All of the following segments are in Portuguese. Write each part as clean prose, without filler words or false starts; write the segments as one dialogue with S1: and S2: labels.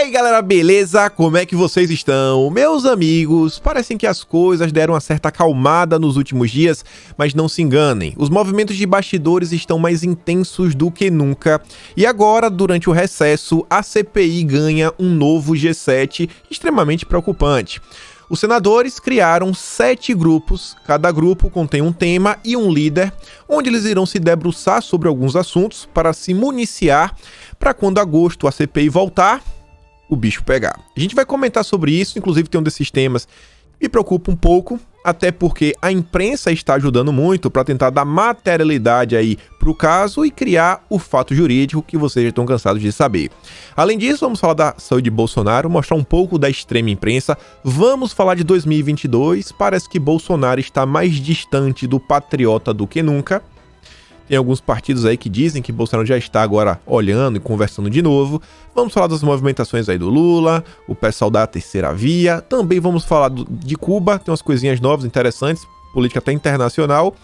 S1: aí galera, beleza? Como é que vocês estão? Meus amigos, parecem que as coisas deram uma certa acalmada nos últimos dias, mas não se enganem, os movimentos de bastidores estão mais intensos do que nunca, e agora, durante o recesso, a CPI ganha um novo G7 extremamente preocupante. Os senadores criaram 7 grupos, cada grupo contém um tema e um líder, onde eles irão se debruçar sobre alguns assuntos para se municiar para quando agosto a CPI voltar, o bicho pegar. A gente vai comentar sobre isso, inclusive tem um desses temas que me preocupa um pouco, até porque a imprensa está ajudando muito para tentar dar materialidade aí para o caso e criar o fato jurídico que vocês já estão cansados de saber. Além disso, vamos falar da saúde de Bolsonaro, mostrar um pouco da extrema imprensa, vamos falar de 2022, parece que Bolsonaro está mais distante do patriota do que nunca. Tem alguns partidos aí que dizem que Bolsonaro já está agora olhando e conversando de novo. Vamos falar das movimentações aí do Lula, o pessoal da terceira via. Também vamos falar de Cuba, tem umas coisinhas novas, interessantes, política até internacional.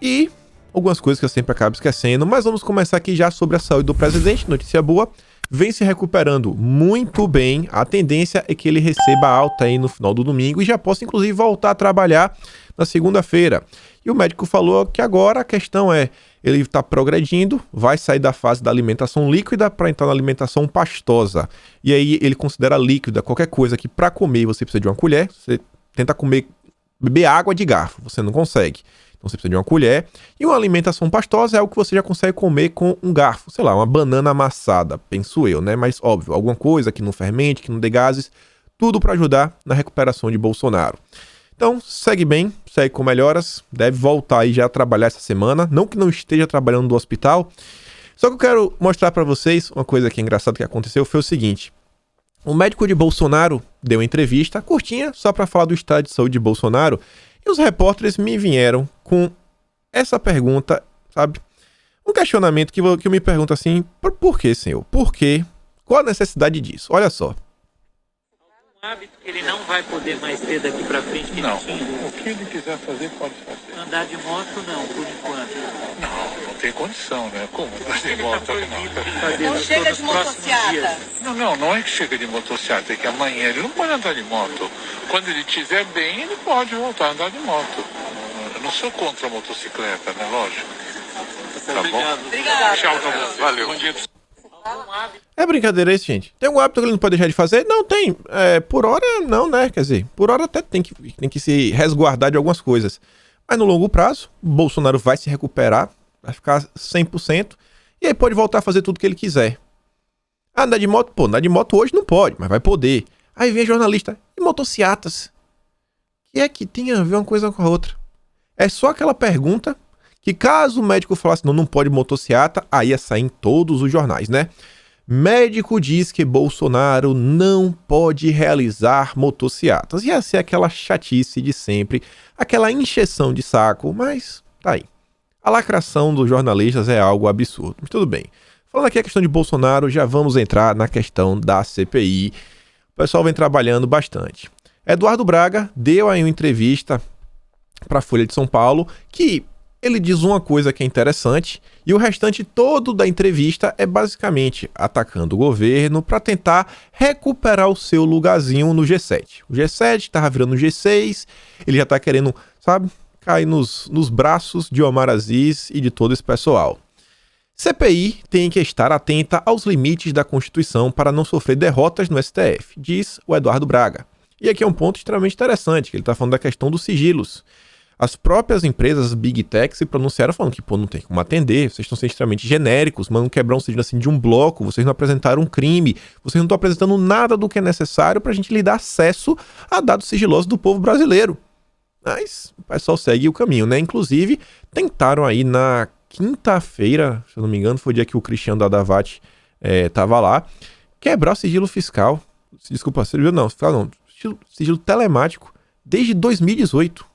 S1: E algumas coisas que eu sempre acabo esquecendo. Mas vamos começar aqui já sobre a saúde do presidente. Notícia boa, vem se recuperando muito bem. A tendência é que ele receba alta aí no final do domingo e já possa inclusive voltar a trabalhar na segunda-feira. E o médico falou que agora a questão é, ele está progredindo, vai sair da fase da alimentação líquida para entrar na alimentação pastosa. E aí ele considera líquida qualquer coisa que para comer você precisa de uma colher, você tenta beber água de garfo, você não consegue. Então você precisa de uma colher. E uma alimentação pastosa é algo que você já consegue comer com um garfo, sei lá, uma banana amassada, penso eu, né? Mas óbvio, alguma coisa que não fermente, que não dê gases, tudo para ajudar na recuperação de Bolsonaro. Então, segue bem, segue com melhoras, deve voltar aí já a trabalhar essa semana, não que não esteja trabalhando no hospital, só que eu quero mostrar para vocês uma coisa que é engraçada que aconteceu, foi o seguinte, o médico de Bolsonaro deu uma entrevista curtinha, só para falar do estado de saúde de Bolsonaro, e os repórteres me vieram com essa pergunta, sabe, um questionamento que eu me pergunto assim, por que, senhor? Por quê? Qual a necessidade disso? Olha só.
S2: Hábito que ele não vai poder mais ter daqui pra frente que
S3: não,
S2: ele tinha?
S3: o que ele quiser fazer, pode fazer.
S2: Andar de moto não, por enquanto.
S3: Não tem condição, né? Como andar de
S2: Ele
S3: moto?
S2: tá proibido de fazer
S4: Não
S2: nos
S4: chega
S2: todos
S4: de
S2: os próximos
S4: motociata.
S2: dias.
S3: Não é que chega de motocicleta, é que amanhã ele não pode andar de moto. Quando ele estiver bem, ele pode voltar a andar de moto. Eu não sou contra a motocicleta, né? Lógico. Tá bom?
S4: Obrigada.
S3: Tchau pra você. Valeu. Bom dia.
S1: É brincadeira esse, gente? Tem algum hábito que ele não pode deixar de fazer? Não tem. Por hora, não, né? Quer dizer, por hora até tem que se resguardar de algumas coisas. Mas no longo prazo, Bolsonaro vai se recuperar, vai ficar 100%, e aí pode voltar a fazer tudo que ele quiser. Andar de moto? Pô, andar de moto hoje não pode, mas vai poder. Aí vem jornalista, e motocicletas? Que é que tem a ver uma coisa com a outra? É só aquela pergunta que caso o médico falasse não pode motocicleta, aí ia sair em todos os jornais, né? Médico diz que Bolsonaro não pode realizar motocicletas. Ia ser aquela chatice de sempre, aquela encheção de saco, mas tá aí. A lacração dos jornalistas é algo absurdo, mas tudo bem. Falando aqui a questão de Bolsonaro, já vamos entrar na questão da CPI. O pessoal vem trabalhando bastante. Eduardo Braga deu aí uma entrevista para a Folha de São Paulo que ele diz uma coisa que é interessante e o restante todo da entrevista é basicamente atacando o governo para tentar recuperar o seu lugarzinho no G7. O G7 estava virando G6, ele já está querendo, sabe, cair nos braços de Omar Aziz e de todo esse pessoal. CPI tem que estar atenta aos limites da Constituição para não sofrer derrotas no STF, diz o Eduardo Braga. E aqui é um ponto extremamente interessante, que ele está falando da questão dos sigilos. As próprias empresas Big Tech se pronunciaram falando que, não tem como atender, vocês estão sendo extremamente genéricos, mandam quebrar um sigilo assim de um bloco, vocês não apresentaram um crime, vocês não estão apresentando nada do que é necessário para a gente lhe dar acesso a dados sigilosos do povo brasileiro. Mas o pessoal segue o caminho, né? Inclusive, tentaram aí na quinta-feira, se eu não me engano, foi o dia que o Cristiano Dadavat estava lá, quebrar o sigilo fiscal. Desculpa, sigilo telemático desde 2018.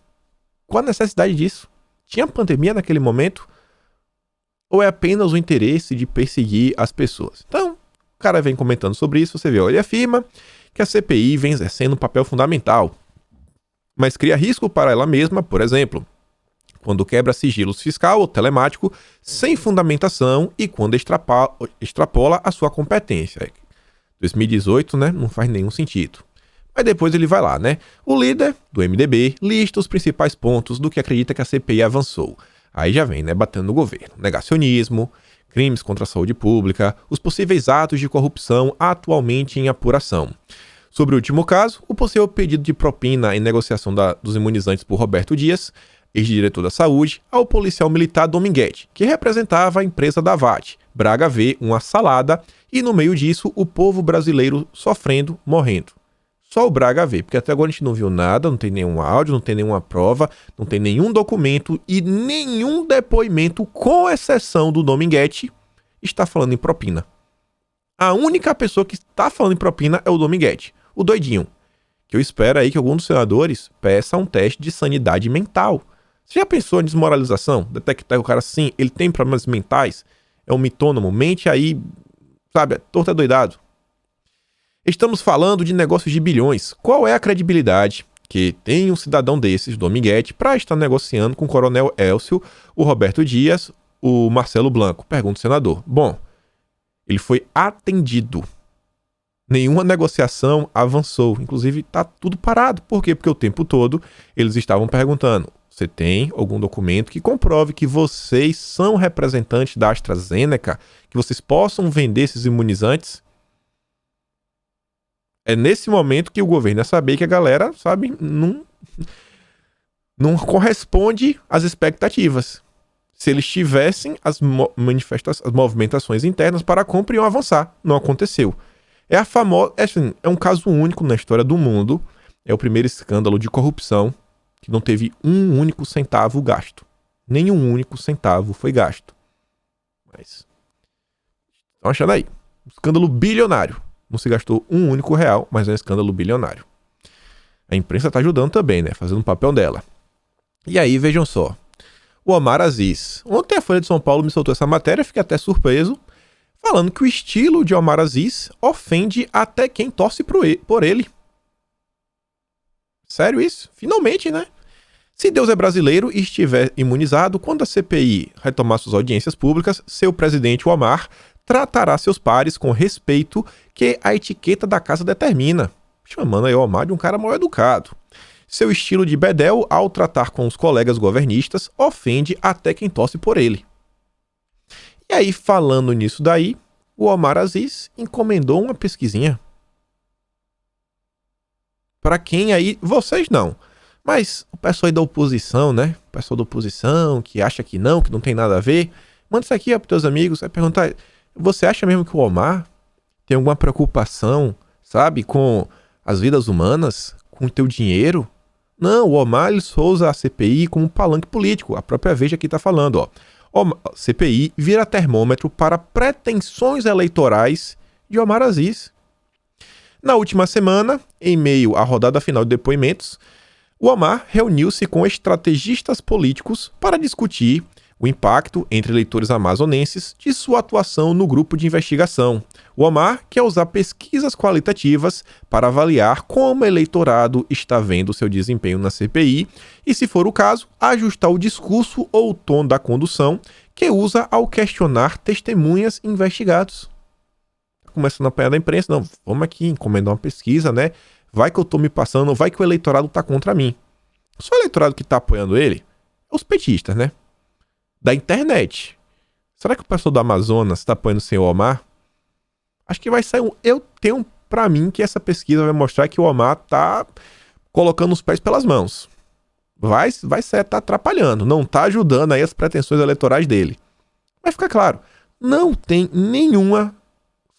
S1: Qual a necessidade disso? Tinha pandemia naquele momento? Ou é apenas o interesse de perseguir as pessoas? Então, o cara vem comentando sobre isso, você vê, ele afirma que a CPI vem exercendo um papel fundamental, mas cria risco para ela mesma, por exemplo, quando quebra sigilos fiscal ou telemático sem fundamentação e quando extrapola a sua competência. 2018, né? Não faz nenhum sentido. Mas depois ele vai lá, né? O líder do MDB lista os principais pontos do que acredita que a CPI avançou. Aí já vem, né? Batendo no governo. Negacionismo, crimes contra a saúde pública, os possíveis atos de corrupção atualmente em apuração. Sobre o último caso, o possível pedido de propina em negociação dos imunizantes por Roberto Dias, ex-diretor da saúde, ao policial militar Dominguete, que representava a empresa da VAT. Braga vê uma salada e, no meio disso, o povo brasileiro sofrendo, morrendo. Só o Braga vê, porque até agora a gente não viu nada, não tem nenhum áudio, não tem nenhuma prova, não tem nenhum documento e nenhum depoimento, com exceção do Dominguete, está falando em propina. A única pessoa que está falando em propina é o Dominguete, o doidinho, que eu espero aí que algum dos senadores peça um teste de sanidade mental. Você já pensou em desmoralização? Detectar o cara assim, ele tem problemas mentais, é um mitônomo, mente aí, sabe, torto é doidado. Estamos falando de negócios de bilhões. Qual é a credibilidade que tem um cidadão desses, Dominguete, para estar negociando com o Coronel Elcio, o Roberto Dias, o Marcelo Blanco? Pergunta o senador. Bom, ele foi atendido. Nenhuma negociação avançou. Inclusive, está tudo parado. Por quê? Porque o tempo todo eles estavam perguntando: você tem algum documento que comprove que vocês são representantes da AstraZeneca, que vocês possam vender esses imunizantes? É nesse momento que o governo ia saber que a galera, sabe, não corresponde às expectativas. Se eles tivessem as movimentações internas para a compra, iam avançar. Não aconteceu. É a famosa, é um caso único na história do mundo. É o primeiro escândalo de corrupção que não teve um único centavo gasto. Nenhum único centavo foi gasto. Mas estão achando aí. Um escândalo bilionário. Não se gastou um único real, mas é um escândalo bilionário. A imprensa está ajudando também, né? Fazendo o papel dela. E aí, vejam só. O Omar Aziz. Ontem a Folha de São Paulo me soltou essa matéria, fiquei até surpreso, falando que o estilo de Omar Aziz ofende até quem torce por ele. Sério isso? Finalmente, né? Se Deus é brasileiro e estiver imunizado, quando a CPI retomar suas audiências públicas, seu presidente, o Omar, tratará seus pares com respeito que a etiqueta da casa determina, chamando aí o Omar de um cara mal educado. Seu estilo de bedel, ao tratar com os colegas governistas, ofende até quem torce por ele. E aí, falando nisso daí, o Omar Aziz encomendou uma pesquisinha. Para quem aí, vocês não, mas o pessoal aí da oposição, né? O pessoal da oposição que acha que não tem nada a ver, manda isso aqui para teus amigos, vai perguntar: você acha mesmo que o Omar tem alguma preocupação, sabe, com as vidas humanas, com o teu dinheiro? Não, o Omar ele só usa a CPI como palanque político. A própria Veja aqui está falando, ó. CPI vira termômetro para pretensões eleitorais de Omar Aziz. Na última semana, em meio à rodada final de depoimentos, o Omar reuniu-se com estrategistas políticos para discutir o impacto entre eleitores amazonenses de sua atuação no grupo de investigação. O Omar quer usar pesquisas qualitativas para avaliar como o eleitorado está vendo seu desempenho na CPI e, se for o caso, ajustar o discurso ou o tom da condução que usa ao questionar testemunhas investigados. Começando a apanhar da imprensa, não, vamos aqui encomendar uma pesquisa, né? Vai que eu tô me passando, vai que o eleitorado tá contra mim. Só o eleitorado que tá apoiando ele é os petistas, né? Da internet. Será que o pessoal do Amazonas está apoiando o senhor Omar? Acho que vai sair um... Eu tenho pra mim que essa pesquisa vai mostrar que o Omar tá colocando os pés pelas mãos. Vai ser, tá atrapalhando, não tá ajudando aí as pretensões eleitorais dele. Vai ficar claro, não tem nenhuma,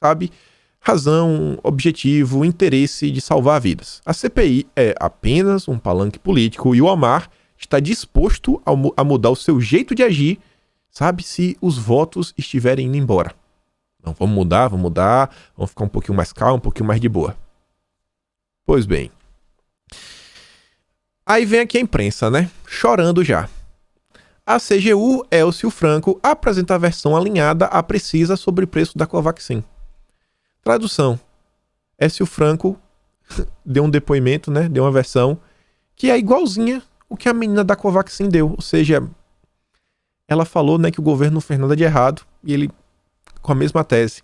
S1: sabe, razão, objetivo, interesse de salvar vidas. A CPI é apenas um palanque político e o Omar está disposto a mudar o seu jeito de agir, sabe, se os votos estiverem indo embora. Não, vamos mudar, vamos ficar um pouquinho mais calmo, um pouquinho mais de boa. Pois bem. Aí vem aqui a imprensa, né, chorando já. A CGU, Elcio Franco, apresenta a versão alinhada à precisa sobre o preço da Covaxin. Tradução. Elcio Franco deu um depoimento, né, deu uma versão que é igualzinha o que a menina da Covaxin deu, ou seja, ela falou, né, que o governo não fez nada de errado e ele com a mesma tese.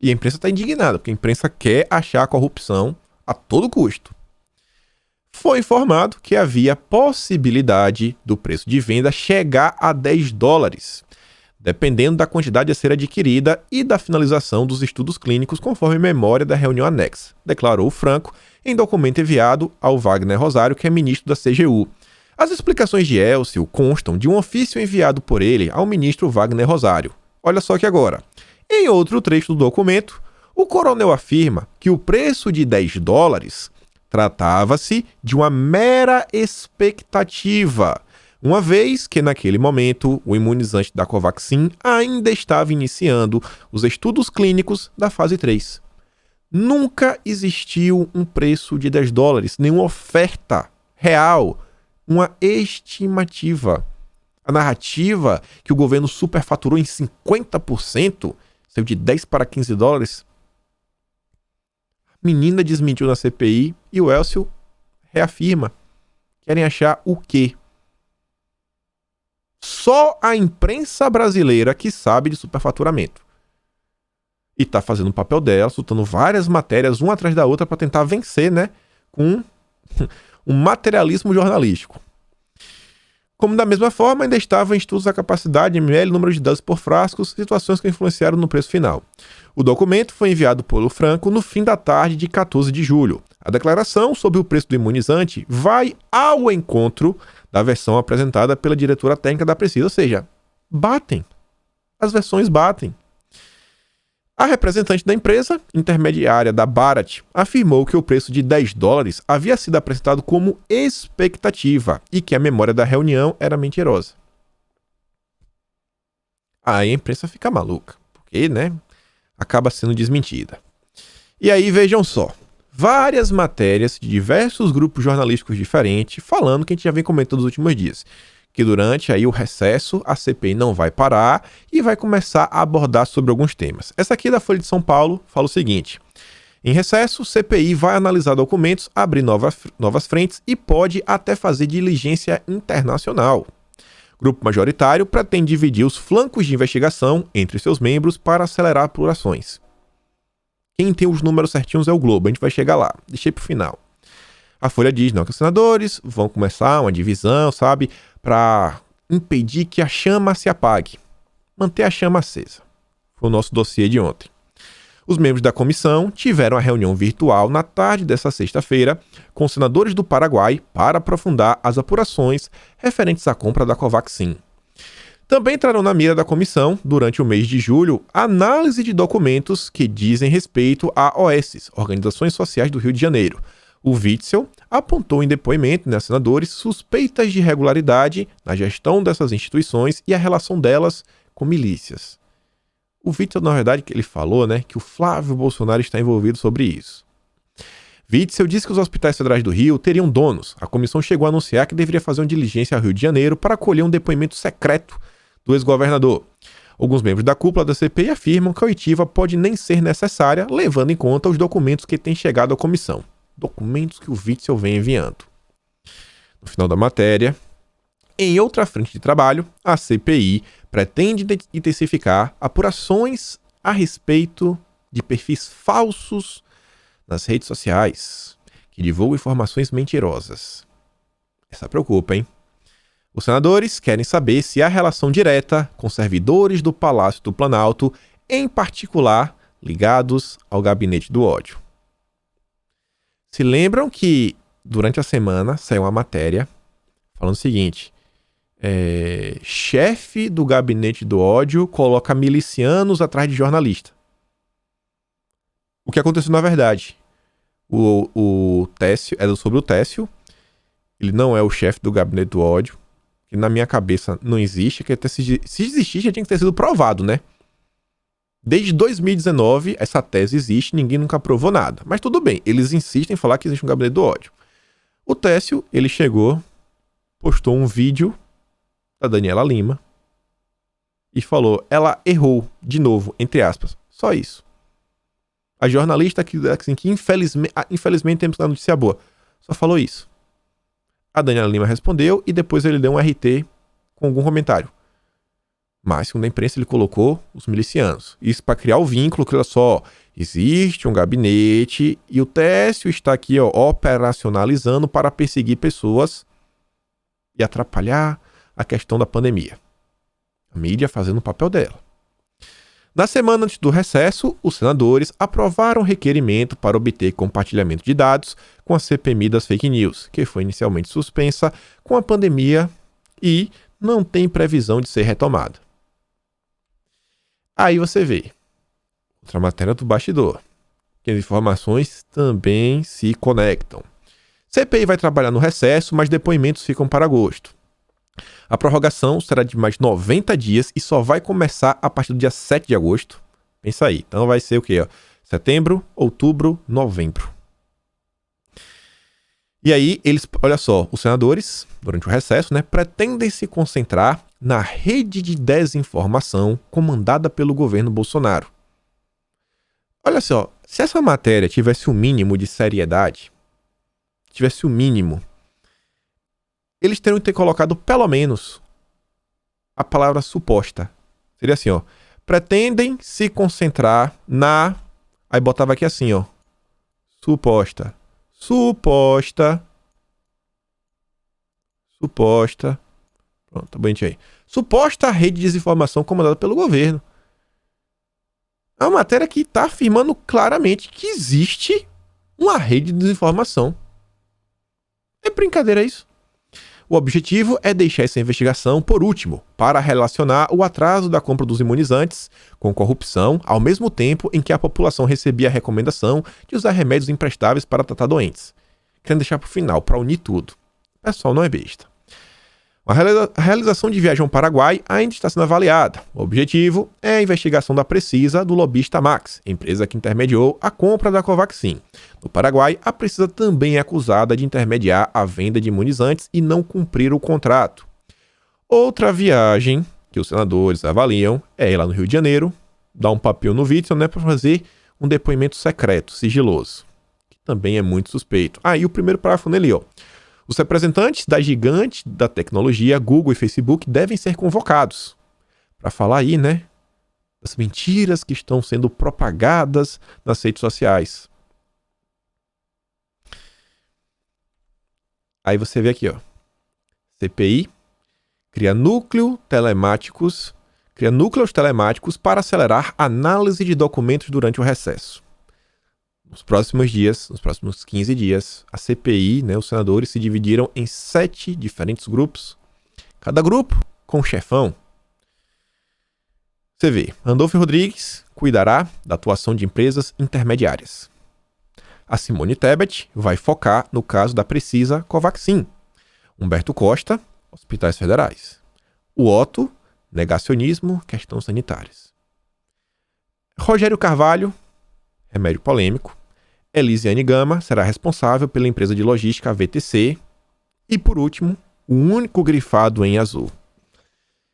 S1: E a imprensa está indignada, porque a imprensa quer achar a corrupção a todo custo. Foi informado que havia possibilidade do preço de venda chegar a $10, dependendo da quantidade a ser adquirida e da finalização dos estudos clínicos, conforme memória da reunião anexa, declarou Franco em documento enviado ao Wagner Rosário, que é ministro da CGU. As explicações de Elcio constam de um ofício enviado por ele ao ministro Wagner Rosário. Olha só que agora, em outro trecho do documento, o coronel afirma que o preço de $10 tratava-se de uma mera expectativa, uma vez que naquele momento o imunizante da Covaxin ainda estava iniciando os estudos clínicos da fase 3. Nunca existiu um preço de $10, nenhuma oferta real, uma estimativa. A narrativa que o governo superfaturou em 50%, saiu de 10 para $15. A menina desmentiu na CPI e o Elcio reafirma. Querem achar o quê? Só a imprensa brasileira que sabe de superfaturamento. E está fazendo o papel dela, soltando várias matérias, uma atrás da outra, para tentar vencer, né? Com um materialismo jornalístico. Como da mesma forma, ainda estavam em estudos a capacidade, ml, número de doses por frascos, situações que influenciaram no preço final. O documento foi enviado pelo Franco no fim da tarde de 14 de julho. A declaração sobre o preço do imunizante vai ao encontro da versão apresentada pela diretora técnica da Precisa, ou seja, batem. As versões batem. A representante da empresa, intermediária da Bharat, afirmou que o preço de $10 havia sido apresentado como expectativa e que a memória da reunião era mentirosa. Aí a imprensa fica maluca, porque, né, acaba sendo desmentida. E aí vejam só, várias matérias de diversos grupos jornalísticos diferentes falando que a gente já vem comentando nos últimos dias, que durante aí o recesso a CPI não vai parar e vai começar a abordar sobre alguns temas. Essa aqui da Folha de São Paulo fala o seguinte: em recesso, CPI vai analisar documentos, abrir novas frentes e pode até fazer diligência internacional. Grupo majoritário pretende dividir os flancos de investigação entre seus membros para acelerar apurações. Quem tem os números certinhos é o Globo, a gente vai chegar lá, deixei pro final. A Folha diz não, que os senadores vão começar uma divisão, sabe, para impedir que a chama se apague. Manter a chama acesa. Foi o nosso dossiê de ontem. Os membros da comissão tiveram a reunião virtual na tarde dessa sexta-feira com senadores do Paraguai para aprofundar as apurações referentes à compra da Covaxin. Também entraram na mira da comissão, durante o mês de julho, análise de documentos que dizem respeito a OS, Organizações Sociais do Rio de Janeiro. O Witzel apontou em depoimento, né, a senadores, suspeitas de irregularidade na gestão dessas instituições e a relação delas com milícias. O Witzel, na verdade, que ele falou, né, que o Flávio Bolsonaro está envolvido sobre isso. Witzel disse que os hospitais federais do Rio teriam donos. A comissão chegou a anunciar que deveria fazer uma diligência ao Rio de Janeiro para acolher um depoimento secreto do ex-governador. Alguns membros da cúpula da CPI afirmam que a oitiva pode nem ser necessária, levando em conta os documentos que têm chegado à comissão. Documentos que o Witzel vem enviando. No final da matéria, em outra frente de trabalho, a CPI pretende intensificar apurações a respeito de perfis falsos nas redes sociais que divulgam informações mentirosas. Essa preocupa, hein? Os senadores querem saber se há relação direta com servidores do Palácio do Planalto, em particular ligados ao Gabinete do Ódio. Se lembram que durante a semana saiu uma matéria falando o seguinte: chefe do Gabinete do Ódio coloca milicianos atrás de jornalista. O que aconteceu na verdade? O Técio, é sobre o Técio, ele não é o chefe do Gabinete do Ódio, que na minha cabeça não existe, que até se existir já tinha que ter sido provado, né? Desde 2019, essa tese existe, ninguém nunca provou nada. Mas tudo bem, eles insistem em falar que existe um Gabinete do Ódio. O Técio, ele chegou, postou um vídeo da Daniela Lima e falou, ela errou, de novo, entre aspas. Só isso. A jornalista que infelizmente temos uma notícia boa, só falou isso. A Daniela Lima respondeu e depois ele deu um RT com algum comentário. Mas, segundo a imprensa, ele colocou os milicianos. Isso para criar o vínculo, que olha só, existe um gabinete e o Técio está aqui operacionalizando para perseguir pessoas e atrapalhar a questão da pandemia. A mídia fazendo o papel dela. Na semana antes do recesso, os senadores aprovaram requerimento para obter compartilhamento de dados com a CPMI das fake news, que foi inicialmente suspensa com a pandemia e não tem previsão de ser retomada. Aí você vê, outra matéria do bastidor, que as informações também se conectam. CPI vai trabalhar no recesso, mas depoimentos ficam para agosto. A prorrogação será de mais 90 dias e só vai começar a partir do dia 7 de agosto. Pensa aí, então vai ser o quê? Setembro, outubro, novembro. E aí, olha só, os senadores, durante o recesso, pretendem se concentrar na rede de desinformação comandada pelo governo Bolsonaro. Olha só, se essa matéria tivesse o mínimo de seriedade, tivesse o mínimo, eles teriam que ter colocado pelo menos a palavra suposta. Seria assim, pretendem se concentrar na... Aí botava aqui assim, suposta. Pronto, tá bonitinho aí. Suposta rede de desinformação comandada pelo governo. É uma matéria que está afirmando claramente que existe uma rede de desinformação. É brincadeira isso? O objetivo é deixar essa investigação por último, para relacionar o atraso da compra dos imunizantes com corrupção, ao mesmo tempo em que a população recebia a recomendação de usar remédios imprestáveis para tratar doentes. Querendo deixar para o final, para unir tudo. O pessoal não é besta. A realização de viagem ao Paraguai ainda está sendo avaliada. O objetivo é a investigação da Precisa do lobista Max, empresa que intermediou a compra da Covaxin. No Paraguai, a Precisa também é acusada de intermediar a venda de imunizantes e não cumprir o contrato. Outra viagem que os senadores avaliam é ir lá no Rio de Janeiro, dar um papel no Witzel, para fazer um depoimento secreto, sigiloso, que também é muito suspeito. E o primeiro parágrafo nele, Os representantes da gigante da tecnologia, Google e Facebook, devem ser convocados para falar aí, das mentiras que estão sendo propagadas nas redes sociais. Aí você vê aqui, CPI cria núcleos telemáticos para acelerar a análise de documentos durante o recesso. Nos próximos dias, nos próximos 15 dias, a CPI, os senadores se dividiram em 7 diferentes grupos, cada grupo com um chefão. Você vê, Randolfo Rodrigues cuidará da atuação de empresas intermediárias. A Simone Tebet vai focar no caso da Precisa Covaxin. Humberto Costa, hospitais federais. O Otto, negacionismo, questões sanitárias. Rogério Carvalho, remédio polêmico. Elisiane Gama será responsável pela empresa de logística VTC. E, por último, o único grifado em azul.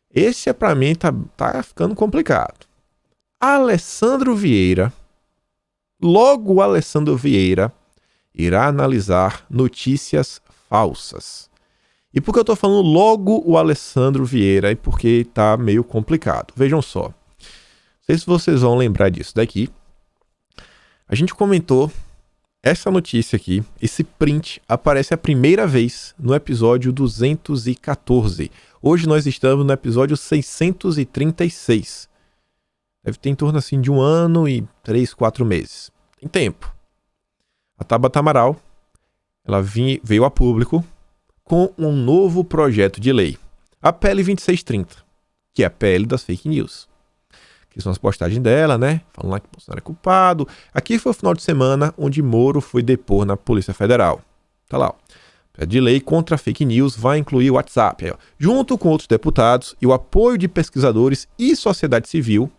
S1: Esse, para mim, tá ficando complicado. Alessandro Vieira, logo o Alessandro Vieira, irá analisar notícias falsas. E por que eu estou falando logo o Alessandro Vieira? É porque tá meio complicado. Vejam só. Não sei se vocês vão lembrar disso daqui. A gente comentou essa notícia aqui, esse print aparece a primeira vez no episódio 214. Hoje nós estamos no episódio 636. Deve ter em torno de 1 ano e 3, 4 meses. Tem tempo. A Tabata Amaral, ela veio a público com um novo projeto de lei. A PL 2630, que é a PL das fake news. Que são as postagens dela, falando lá que Bolsonaro é culpado. Aqui foi o final de semana onde Moro foi depor na Polícia Federal. Tá lá, ó. De lei contra fake news vai incluir o WhatsApp. Aí, junto com outros deputados e o apoio de pesquisadores e sociedade civil.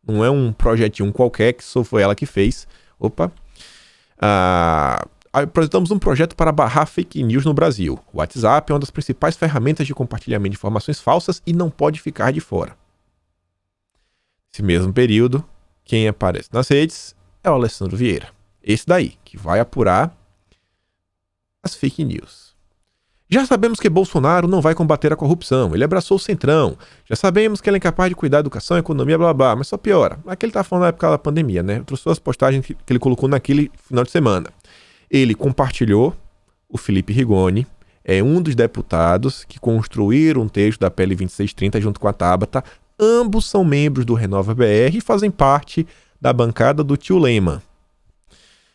S1: Não é um projetinho qualquer que só foi ela que fez. Apresentamos um projeto para barrar fake news no Brasil. O WhatsApp é uma das principais ferramentas de compartilhamento de informações falsas e não pode ficar de fora. Nesse mesmo período, quem aparece nas redes é o Alessandro Vieira. Esse daí, que vai apurar as fake news. Já sabemos que Bolsonaro não vai combater a corrupção, ele abraçou o Centrão. Já sabemos que ele é incapaz de cuidar da educação, economia, blá blá, mas só piora. Aqui ele tá falando na época da pandemia, né? Eu trouxe as postagens que ele colocou naquele final de semana. Ele compartilhou o Felipe Rigoni, é um dos deputados que construíram um texto da PL 2630 junto com a Tabata. Ambos são membros do Renova BR e fazem parte da bancada do tio Lema.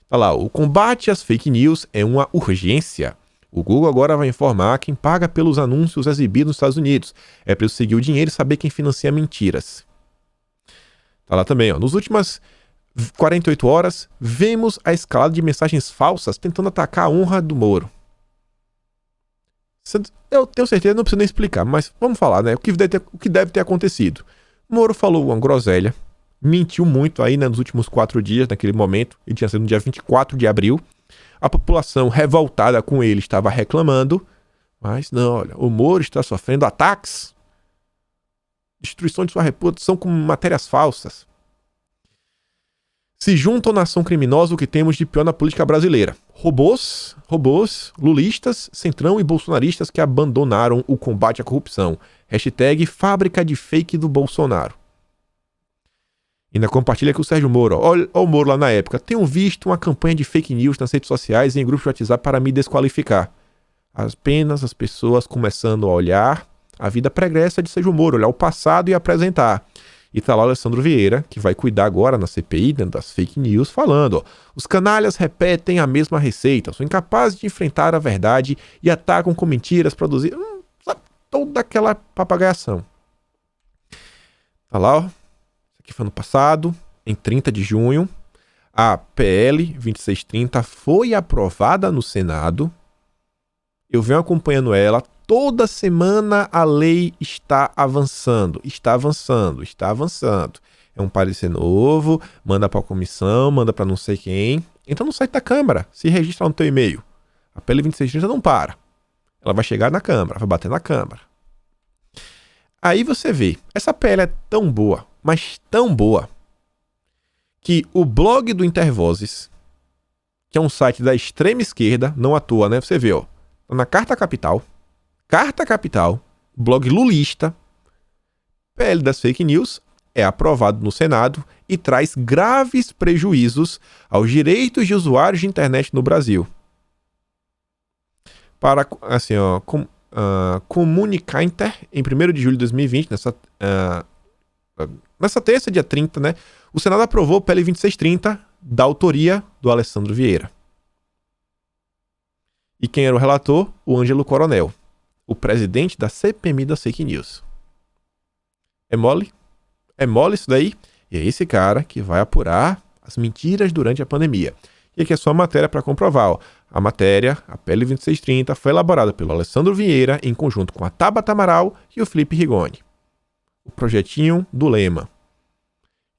S1: Tá lá, o combate às fake news é uma urgência. O Google agora vai informar quem paga pelos anúncios exibidos nos Estados Unidos. É preciso seguir o dinheiro e saber quem financia mentiras. Tá lá também, ó. Nas últimas 48 horas, vemos a escalada de mensagens falsas tentando atacar a honra do Moro. Eu tenho certeza, não preciso nem explicar, mas vamos falar, né? O que deve ter acontecido. Moro falou uma groselha, mentiu muito aí, né, nos últimos 4 dias, naquele momento. Ele tinha sido no dia 24 de abril. A população revoltada com ele estava reclamando, mas não, olha, o Moro está sofrendo ataques, destruição de sua reputação com matérias falsas. Se juntam na ação criminosa o que temos de pior na política brasileira. Robôs, lulistas, centrão e bolsonaristas que abandonaram o combate à corrupção. Hashtag fábrica de fake do Bolsonaro. Ainda compartilha com o Sérgio Moro. Olha o Moro lá na época. Tenho visto uma campanha de fake news nas redes sociais e em grupos de WhatsApp para me desqualificar. Apenas as pessoas começando a olhar a vida pregressa de Sérgio Moro, olhar o passado e apresentar. E tá lá o Alessandro Vieira, que vai cuidar agora na CPI, dentro das fake news, falando, ó, os canalhas repetem a mesma receita, são incapazes de enfrentar a verdade e atacam com mentiras produzidas. Sabe, toda aquela papagaiação. Tá lá, ó. Isso aqui foi ano passado, em 30 de junho, a PL 2630 foi aprovada no Senado. Eu venho acompanhando ela. Toda semana a lei está avançando. É um parecer novo, manda para a comissão, manda para não sei quem. Então no site da Câmara, se registra no teu e-mail. A PL 2630 não para. Ela vai chegar na Câmara, vai bater na Câmara. Aí você vê, essa PL é tão boa, mas tão boa, que o blog do Intervozes, que é um site da extrema esquerda, não à toa, né? Você vê, ó, na Carta Capital, blog lulista, PL das fake news, é aprovado no Senado e traz graves prejuízos aos direitos de usuários de internet no Brasil. Para, assim, ó, Comunicar Inter, em 1º de julho de 2020, nessa terça, dia 30, né, o Senado aprovou o PL 2630, da autoria do Alessandro Vieira. E quem era o relator? O Ângelo Coronel, o presidente da CPMI das fake news. É mole? É mole isso daí? E é esse cara que vai apurar as mentiras durante a pandemia. E aqui é só a matéria para comprovar. Ó. A matéria, a PL 2630, foi elaborada pelo Alessandro Vieira em conjunto com a Tabata Amaral e o Felipe Rigoni. O projetinho do Lema.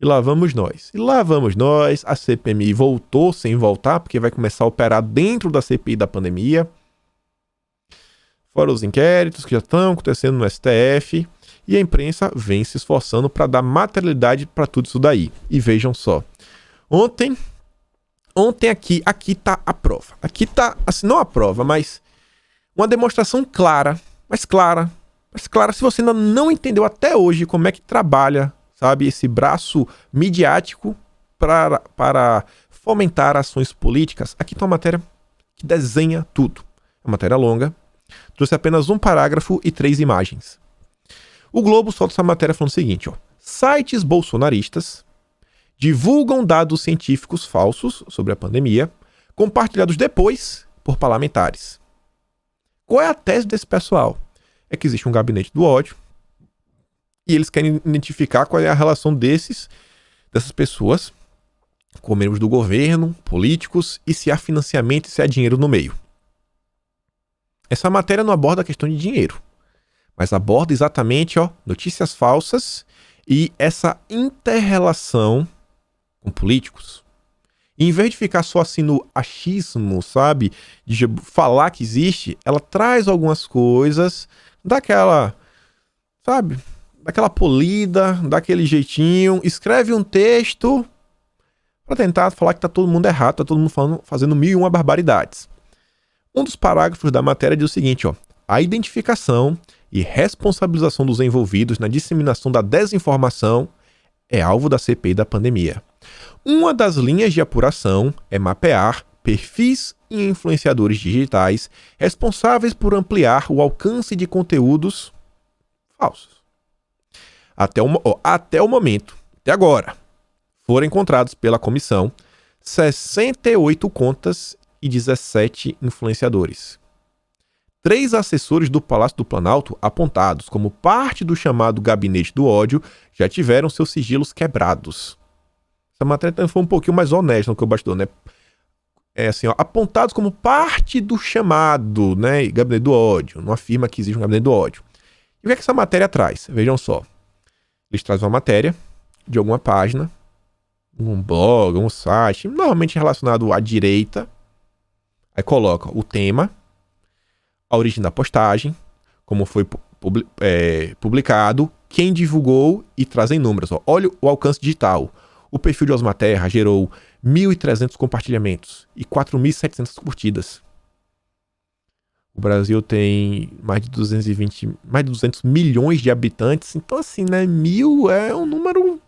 S1: E lá vamos nós. A CPMI voltou sem voltar, porque vai começar a operar dentro da CPI da pandemia. Fora os inquéritos que já estão acontecendo no STF. E a imprensa vem se esforçando para dar materialidade para tudo isso daí. E vejam só. Ontem aqui tá a prova. Aqui tá, assim, não a prova, mas uma demonstração clara. Mas clara, se você ainda não entendeu até hoje como é que trabalha, sabe, esse braço midiático para fomentar ações políticas. Aqui tá uma matéria que desenha tudo. É uma matéria longa. Trouxe apenas um parágrafo e 3 imagens. O Globo solta essa matéria falando o seguinte, ó. Sites bolsonaristas divulgam dados científicos falsos sobre a pandemia, compartilhados depois por parlamentares. Qual é a tese desse pessoal? É que existe um gabinete do ódio e eles querem identificar qual é a relação dessas pessoas com membros do governo, políticos, e se há financiamento e se há dinheiro no meio. Essa matéria não aborda a questão de dinheiro, mas aborda exatamente, ó, notícias falsas e essa inter-relação com políticos. E em vez de ficar só assim no achismo, sabe, de falar que existe, ela traz algumas coisas daquela, sabe, daquela polida, daquele jeitinho, escreve um texto para tentar falar que tá todo mundo errado, tá todo mundo fazendo 1001 barbaridades. Um dos parágrafos da matéria diz o seguinte, ó: a identificação e responsabilização dos envolvidos na disseminação da desinformação é alvo da CPI da pandemia. Uma das linhas de apuração é mapear perfis e influenciadores digitais responsáveis por ampliar o alcance de conteúdos falsos. Até o momento, até agora, foram encontrados pela comissão 68 contas e 17 influenciadores. 3 assessores do Palácio do Planalto, apontados como parte do chamado Gabinete do Ódio, já tiveram seus sigilos quebrados. Essa matéria foi um pouquinho mais honesta no que eu bastidor, né? É assim, ó, apontados como parte do chamado, né, Gabinete do Ódio. Não afirma que existe um Gabinete do Ódio. E o que é que essa matéria traz? Vejam só. Eles trazem uma matéria de alguma página, um blog, um site, normalmente relacionado à direita. Aí coloca o tema, a origem da postagem, como foi publicado, quem divulgou e trazem números. Ó. Olha o alcance digital. O perfil de Osmar Terra gerou 1.300 compartilhamentos e 4.700 curtidas. O Brasil tem mais de 200 milhões de habitantes. Então, assim, né? 1.000 é um número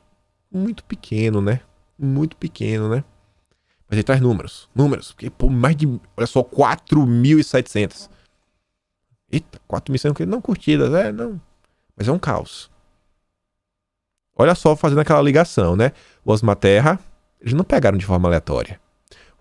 S1: muito pequeno, né? Muito pequeno, né? Mas ele traz números. Porque, pô, olha só, 4.700. Eita, 4.700 não curtidas, não. Mas é um caos. Olha só, fazendo aquela ligação, né? O Osmar Terra, eles não pegaram de forma aleatória.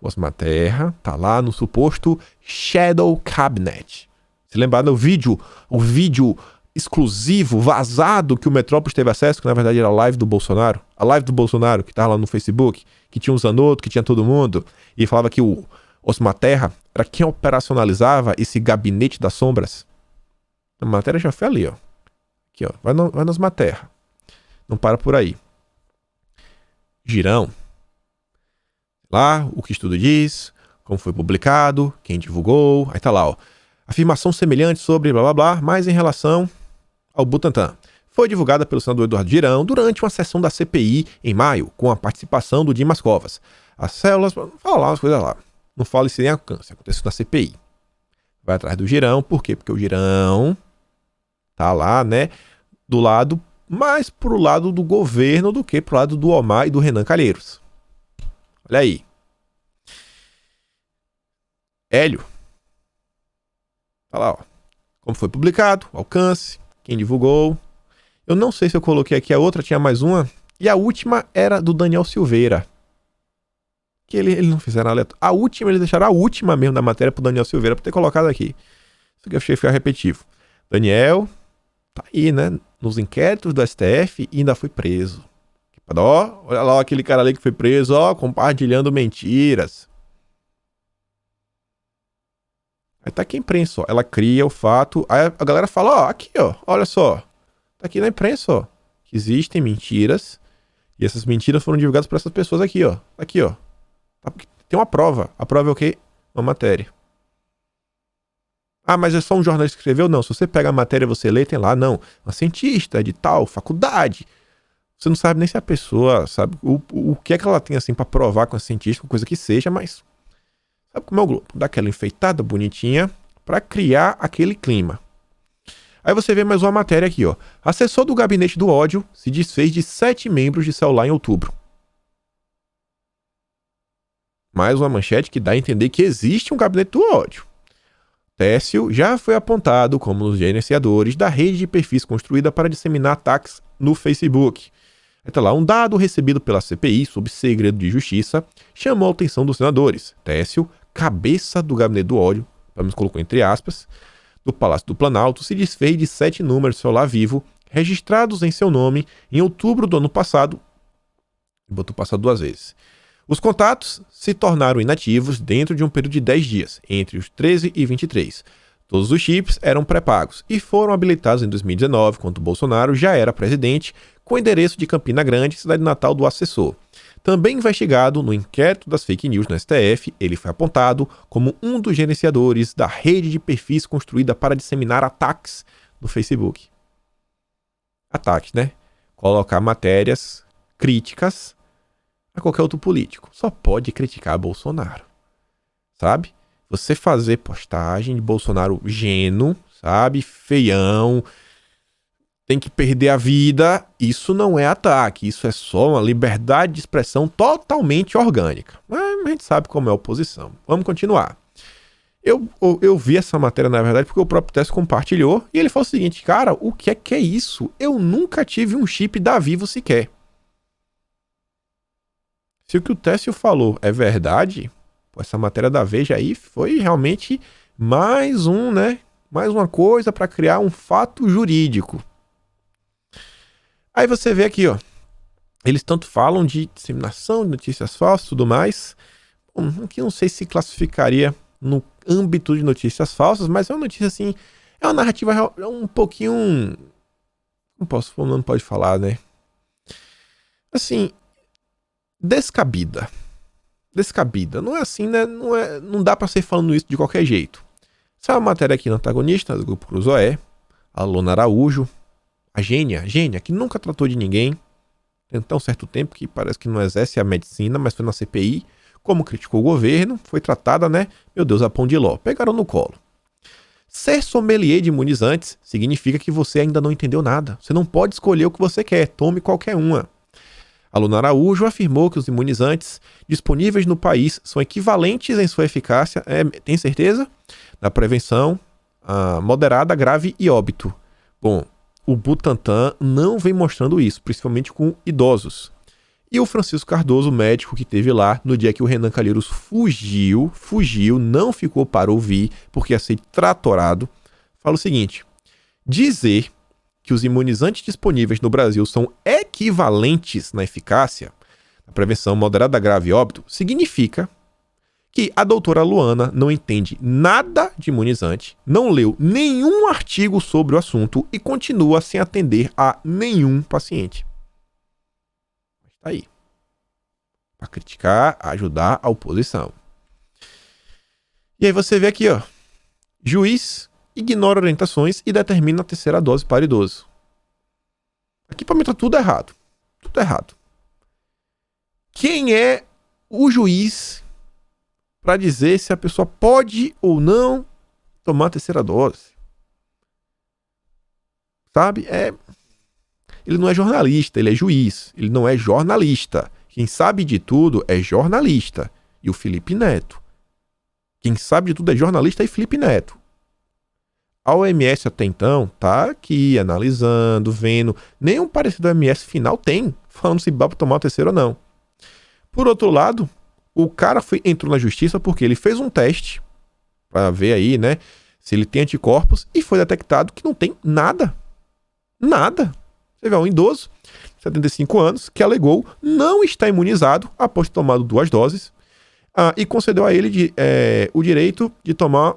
S1: O Osmar Terra tá lá no suposto Shadow Cabinet. Se lembrar do vídeo, o vídeo exclusivo, vazado, que o Metrópolis teve acesso, que na verdade era a live do Bolsonaro. A live do Bolsonaro, que tava lá no Facebook, que tinha o Zanotto, que tinha todo mundo, e falava que o Osmar Terra era quem operacionalizava esse gabinete das sombras. A matéria já foi ali, ó. Aqui, ó. Vai no Osmar Terra. Não para por aí. Girão. Lá, o que o estudo diz, como foi publicado, quem divulgou. Aí tá lá, ó. Afirmação semelhante sobre blá blá blá, mas em relação ao Butantan. Foi divulgada pelo senador Eduardo Girão durante uma sessão da CPI em maio, com a participação do Dimas Covas. As células... Fala lá, as coisas lá. Não fala isso sem alcance. Aconteceu na CPI. Vai atrás do Girão. Por quê? Porque o Girão tá lá, né? Do lado... mais pro lado do governo do que pro lado do Omar e do Renan Calheiros. Olha aí. Hélio. Olha lá, ó. Como foi publicado, alcance, quem divulgou. Eu não sei se eu coloquei aqui a outra, tinha mais uma. E a última era do Daniel Silveira. Que eles não fizeram a letra. A última, eles deixaram a última mesmo da matéria pro Daniel Silveira pra ter colocado aqui. Isso aqui eu achei ficar repetitivo. Daniel tá aí, né? Nos inquéritos do STF e ainda foi preso. Ó, olha lá aquele cara ali que foi preso, ó, compartilhando mentiras. Aí tá aqui a imprensa, ó. Ela cria o fato. Aí a galera fala, ó, aqui, ó, olha só. Tá aqui na imprensa, ó. Que existem mentiras. E essas mentiras foram divulgadas por essas pessoas aqui, ó. Aqui, ó. Tem uma prova. A prova é o quê? Uma matéria. Ah, mas é só um jornalista que escreveu? Não, se você pega a matéria e você lê, tem lá, não. Uma cientista de tal, faculdade. Você não sabe nem se a pessoa sabe o que é que ela tem assim pra provar com a cientista, coisa que seja, mas sabe como é o Globo? Dá aquela enfeitada bonitinha pra criar aquele clima. Aí você vê mais uma matéria aqui, ó. Assessor do Gabinete do Ódio se desfez de 7 membros de celular em outubro. Mais uma manchete que dá a entender que existe um Gabinete do Ódio. Técio já foi apontado como um dos gerenciadores da rede de perfis construída para disseminar ataques no Facebook. Aí tá lá, um dado recebido pela CPI sob segredo de justiça chamou a atenção dos senadores. Técio, cabeça do Gabinete do Ódio, pelo menos colocou entre aspas, do Palácio do Planalto, se desfez de 7 números de celular vivo registrados em seu nome em outubro do ano passado. Botou passado 2 vezes. Os contatos se tornaram inativos dentro de um período de 10 dias, entre os 13 e 23. Todos os chips eram pré-pagos e foram habilitados em 2019, quando Bolsonaro já era presidente, com endereço de Campina Grande, cidade natal do assessor. Também investigado no inquérito das fake news no STF, ele foi apontado como um dos gerenciadores da rede de perfis construída para disseminar ataques no Facebook. Ataques, né? Colocar matérias críticas a qualquer outro político. Só pode criticar Bolsonaro. Sabe? Você fazer postagem de Bolsonaro geno, sabe? Feião, tem que perder a vida, isso não é ataque, isso é só uma liberdade de expressão totalmente orgânica. Mas a gente sabe como é a oposição. Vamos continuar. Eu vi essa matéria, na verdade, porque o próprio Técio compartilhou, e ele falou o seguinte: cara, o que é isso? Eu nunca tive um chip da Vivo sequer. Se o que o Técio falou é verdade, essa matéria da Veja aí foi realmente mais uma coisa para criar um fato jurídico. Aí você vê aqui, ó, eles tanto falam de disseminação de notícias falsas e tudo mais. Bom, aqui não sei se classificaria no âmbito de notícias falsas, mas é uma notícia assim, é uma narrativa um pouquinho, não pode falar, né? Assim, descabida. Não é assim, né? Não dá pra ser falando isso de qualquer jeito. Essa é uma matéria aqui no antagonista do Grupo Cruzoé, a Lona Araújo, a gênia, que nunca tratou de ninguém, tem tão certo tempo que parece que não exerce a medicina, mas foi na CPI, como criticou o governo, foi tratada, né? Meu Deus, a pão de ló. Pegaram no colo. Ser sommelier de imunizantes significa que você ainda não entendeu nada. Você não pode escolher o que você quer, tome qualquer uma. A Lona Araújo afirmou que os imunizantes disponíveis no país são equivalentes em sua eficácia, tem certeza? Na prevenção moderada, grave e óbito. Bom, o Butantan não vem mostrando isso, principalmente com idosos. E o Francisco Cardoso, médico que esteve lá no dia que o Renan Calheiros fugiu, não ficou para ouvir, porque ia ser tratorado, fala o seguinte: dizer que os imunizantes disponíveis no Brasil são equivalentes na eficácia, na prevenção moderada, grave e óbito, significa que a doutora Luana não entende nada de imunizante, não leu nenhum artigo sobre o assunto e continua sem atender a nenhum paciente. Tá aí. Para criticar, ajudar a oposição. E aí você vê aqui, ó. Juiz ignora orientações e determina a terceira dose para idoso. Aqui para mim tá tudo errado. Tudo errado. Quem é o juiz para dizer se a pessoa pode ou não tomar a terceira dose? Sabe? Ele não é jornalista, ele é juiz. Ele não é jornalista. Quem sabe de tudo é jornalista. E o Felipe Neto. Quem sabe de tudo é jornalista e Felipe Neto. A OMS até então tá aqui analisando, vendo. Nenhum parecer da OMS final tem, falando se dá pra tomar o terceiro ou não. Por outro lado, o cara entrou na justiça porque ele fez um teste para ver aí, né, se ele tem anticorpos e foi detectado que não tem nada. Nada. Você vê um idoso, 75 anos, que alegou não estar imunizado após ter tomado 2 doses e concedeu a ele o direito de tomar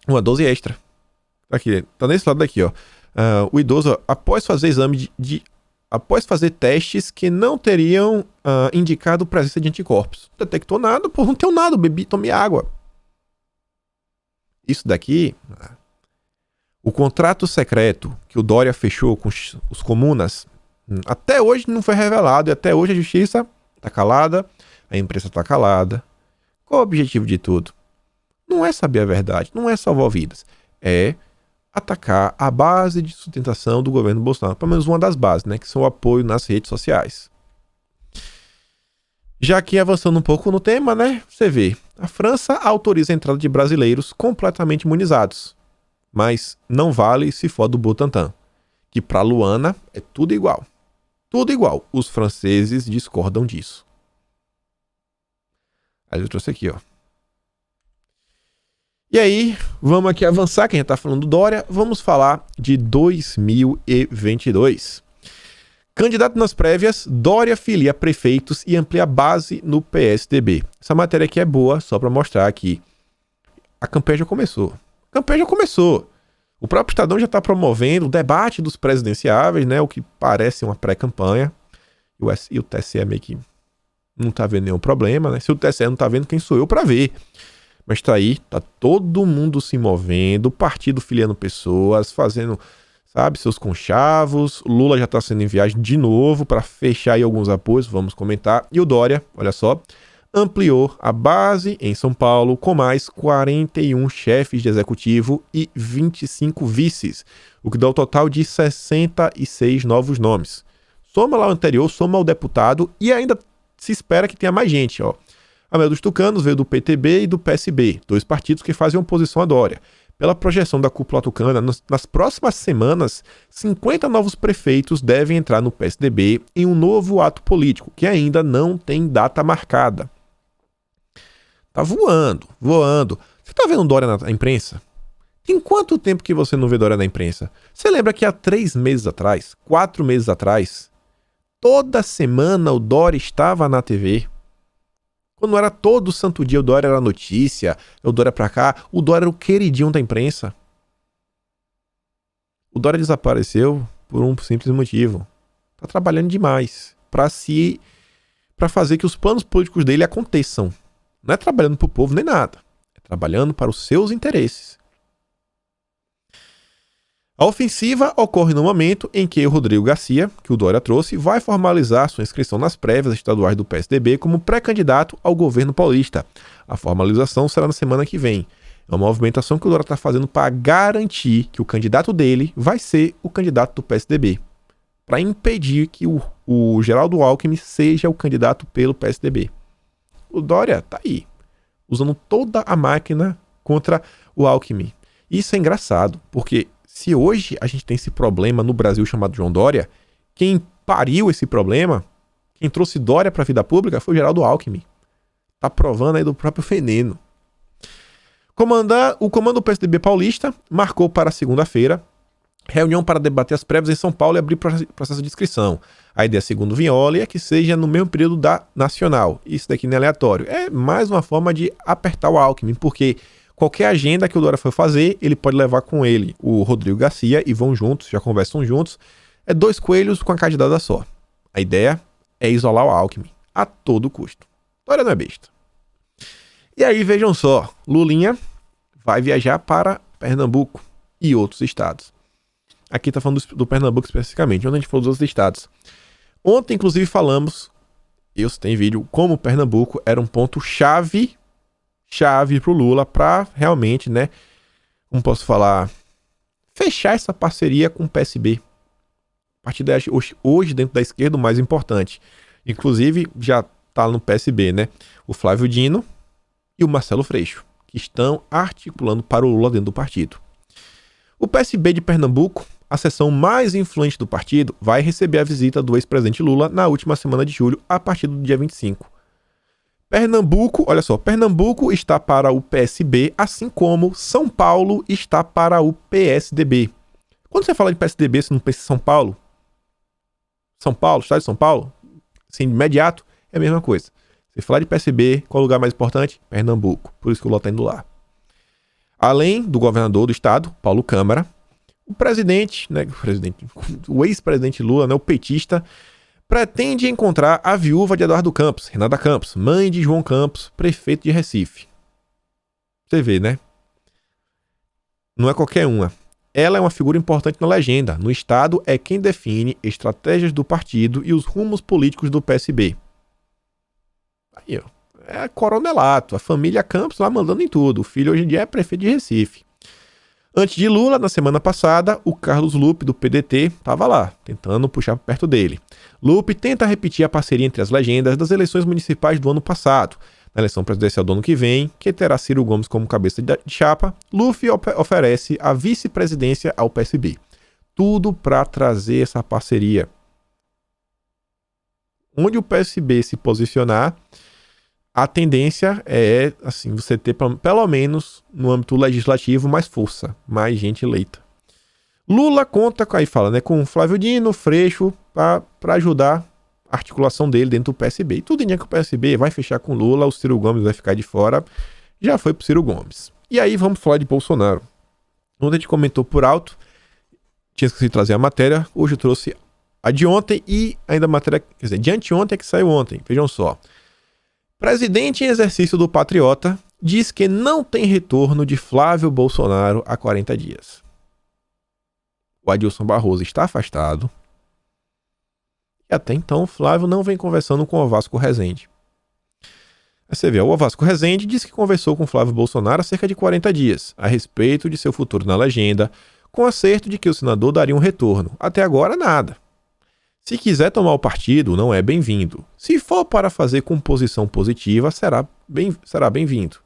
S1: uma dose extra. Aqui, tá nesse lado daqui, ó. O idoso, após fazer exame após fazer testes que não teriam indicado presença de anticorpos. Não detectou nada, pô, não tenho nada, bebi, tomei água. Isso daqui, o contrato secreto que o Dória fechou com os comunas, até hoje não foi revelado e até hoje a justiça tá calada, a imprensa tá calada. Qual o objetivo de tudo? Não é saber a verdade, não é salvar vidas, é atacar a base de sustentação do governo Bolsonaro, pelo menos uma das bases, né, que são o apoio nas redes sociais. Já que avançando um pouco no tema, né, você vê, a França autoriza a entrada de brasileiros completamente imunizados, mas não vale se for do Butantan, que para Luana é tudo igual. Tudo igual. Os franceses discordam disso. Aí eu trouxe aqui, ó. E aí, vamos aqui avançar, que a gente tá falando do Dória, vamos falar de 2022. Candidato nas prévias, Dória filia prefeitos e amplia a base no PSDB. Essa matéria aqui é boa, só para mostrar que a campanha já começou. O próprio Estadão já está promovendo o debate dos presidenciáveis, né, o que parece uma pré-campanha. E o TSE meio que não tá vendo nenhum problema, né? Se o TSE não tá vendo, quem sou eu para ver? Mas tá aí, tá todo mundo se movendo, o partido filiando pessoas, fazendo, sabe, seus conchavos. Lula já tá sendo em viagem de novo para fechar aí alguns apoios, vamos comentar. E o Dória, olha só, ampliou a base em São Paulo com mais 41 chefes de executivo e 25 vices, o que dá o total de 66 novos nomes. Soma lá o anterior, soma o deputado e ainda se espera que tenha mais gente. A maioria dos tucanos veio do PTB e do PSB, dois partidos que fazem oposição a Dória. Pela projeção da cúpula tucana, nas próximas semanas, 50 novos prefeitos devem entrar no PSDB em um novo ato político, que ainda não tem data marcada. Tá voando, voando. Você tá vendo Dória na imprensa? Tem quanto tempo que você não vê Dória na imprensa? Você lembra que há 3 meses atrás, 4 meses atrás, toda semana o Dória estava na TV? Quando era todo santo dia, o Dória era notícia, o Dória pra cá, o Dória era o queridinho da imprensa. O Dória desapareceu por um simples motivo. Tá trabalhando demais pra fazer que os planos políticos dele aconteçam. Não é trabalhando pro povo nem nada. É trabalhando para os seus interesses. A ofensiva ocorre no momento em que o Rodrigo Garcia, que o Dória trouxe, vai formalizar sua inscrição nas prévias estaduais do PSDB como pré-candidato ao governo paulista. A formalização será na semana que vem. É uma movimentação que o Dória está fazendo para garantir que o candidato dele vai ser o candidato do PSDB. Para impedir que o Geraldo Alckmin seja o candidato pelo PSDB. O Dória tá aí, usando toda a máquina contra o Alckmin. Isso é engraçado, porque se hoje a gente tem esse problema no Brasil chamado João Dória, quem pariu esse problema, quem trouxe Dória para a vida pública foi o Geraldo Alckmin. Tá provando aí do próprio veneno. O comando do PSDB paulista marcou para segunda-feira reunião para debater as prévias em São Paulo e abrir processo de inscrição. A ideia, segundo Vignoli, é que seja no mesmo período da nacional. Isso daqui não é aleatório. É mais uma forma de apertar o Alckmin, porque qualquer agenda que o Dória for fazer, ele pode levar com ele o Rodrigo Garcia e vão juntos, já conversam juntos. É 2 coelhos com a cajadada só. A ideia é isolar o Alckmin a todo custo. Dória não é besta. E aí, vejam só, Lulinha vai viajar para Pernambuco e outros estados. Aqui tá falando do Pernambuco especificamente, onde a gente falou dos outros estados. Ontem, inclusive, falamos, isso tem vídeo, como o Pernambuco era um ponto chave pro Lula para realmente, né, como posso falar, fechar essa parceria com o PSB. A partir daí, hoje, dentro da esquerda, o mais importante. Inclusive, já tá no PSB, né, o Flávio Dino e o Marcelo Freixo, que estão articulando para o Lula dentro do partido. O PSB de Pernambuco, a seção mais influente do partido, vai receber a visita do ex-presidente Lula na última semana de julho, a partir do dia 25. Pernambuco, olha só, Pernambuco está para o PSB, assim como São Paulo está para o PSDB. Quando você fala de PSDB, você não pensa em São Paulo? São Paulo, estado de São Paulo? Assim, de imediato, é a mesma coisa. Você falar de PSB, qual é o lugar mais importante? Pernambuco. Por isso que o Lula está indo lá. Além do governador do estado, Paulo Câmara, o ex-presidente Lula, né, o petista, pretende encontrar a viúva de Eduardo Campos, Renata Campos, mãe de João Campos, prefeito de Recife. Você vê, né? Não é qualquer uma. Ela é uma figura importante na legenda. No estado, é quem define estratégias do partido e os rumos políticos do PSB. Aí, ó. É coronelato, a família Campos lá mandando em tudo. O filho hoje em dia é prefeito de Recife. Antes de Lula, na semana passada, o Carlos Lupe, do PDT, estava lá, tentando puxar perto dele. Lupe tenta repetir a parceria entre as legendas das eleições municipais do ano passado. Na eleição presidencial do ano que vem, que terá Ciro Gomes como cabeça de chapa, Lupe oferece a vice-presidência ao PSB. Tudo para trazer essa parceria. Onde o PSB se posicionar, a tendência é, assim, você ter, pelo menos, no âmbito legislativo, mais força, mais gente eleita. Lula conta, aí fala, né, com Flávio Dino, Freixo, para ajudar a articulação dele dentro do PSB. E tudo indica que o PSB vai fechar com Lula, o Ciro Gomes vai ficar de fora. Já foi pro Ciro Gomes. E aí vamos falar de Bolsonaro. Ontem a gente comentou por alto, tinha esquecido de trazer a matéria, hoje eu trouxe a de ontem e ainda a matéria, quer dizer, de anteontem é que saiu ontem, vejam só. Presidente em exercício do Patriota diz que não tem retorno de Flávio Bolsonaro há 40 dias. O Adilson Barroso está afastado. E até então, Flávio não vem conversando com o Vasco Rezende. Aí você vê, o Vasco Rezende disse que conversou com Flávio Bolsonaro há cerca de 40 dias, a respeito de seu futuro na legenda, com acerto de que o senador daria um retorno. Até agora, nada. Se quiser tomar o partido, não é bem-vindo. Se for para fazer composição positiva, será bem-vindo.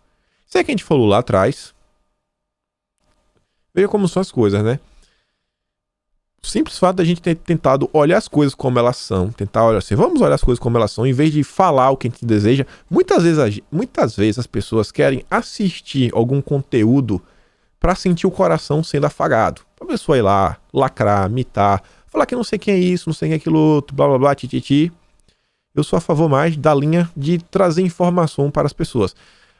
S1: Isso é que a gente falou lá atrás. Veja como são as coisas, né? O simples fato da gente ter tentado olhar as coisas como elas são, tentar olhar assim, vamos olhar as coisas como elas são, em vez de falar o que a gente deseja. Muitas vezes as pessoas querem assistir algum conteúdo para sentir o coração sendo afagado. A pessoa ir lá, lacrar, mitar, falar que não sei quem é isso, não sei quem é aquilo outro, blá blá blá, tititi. Eu sou a favor mais da linha de trazer informação para as pessoas.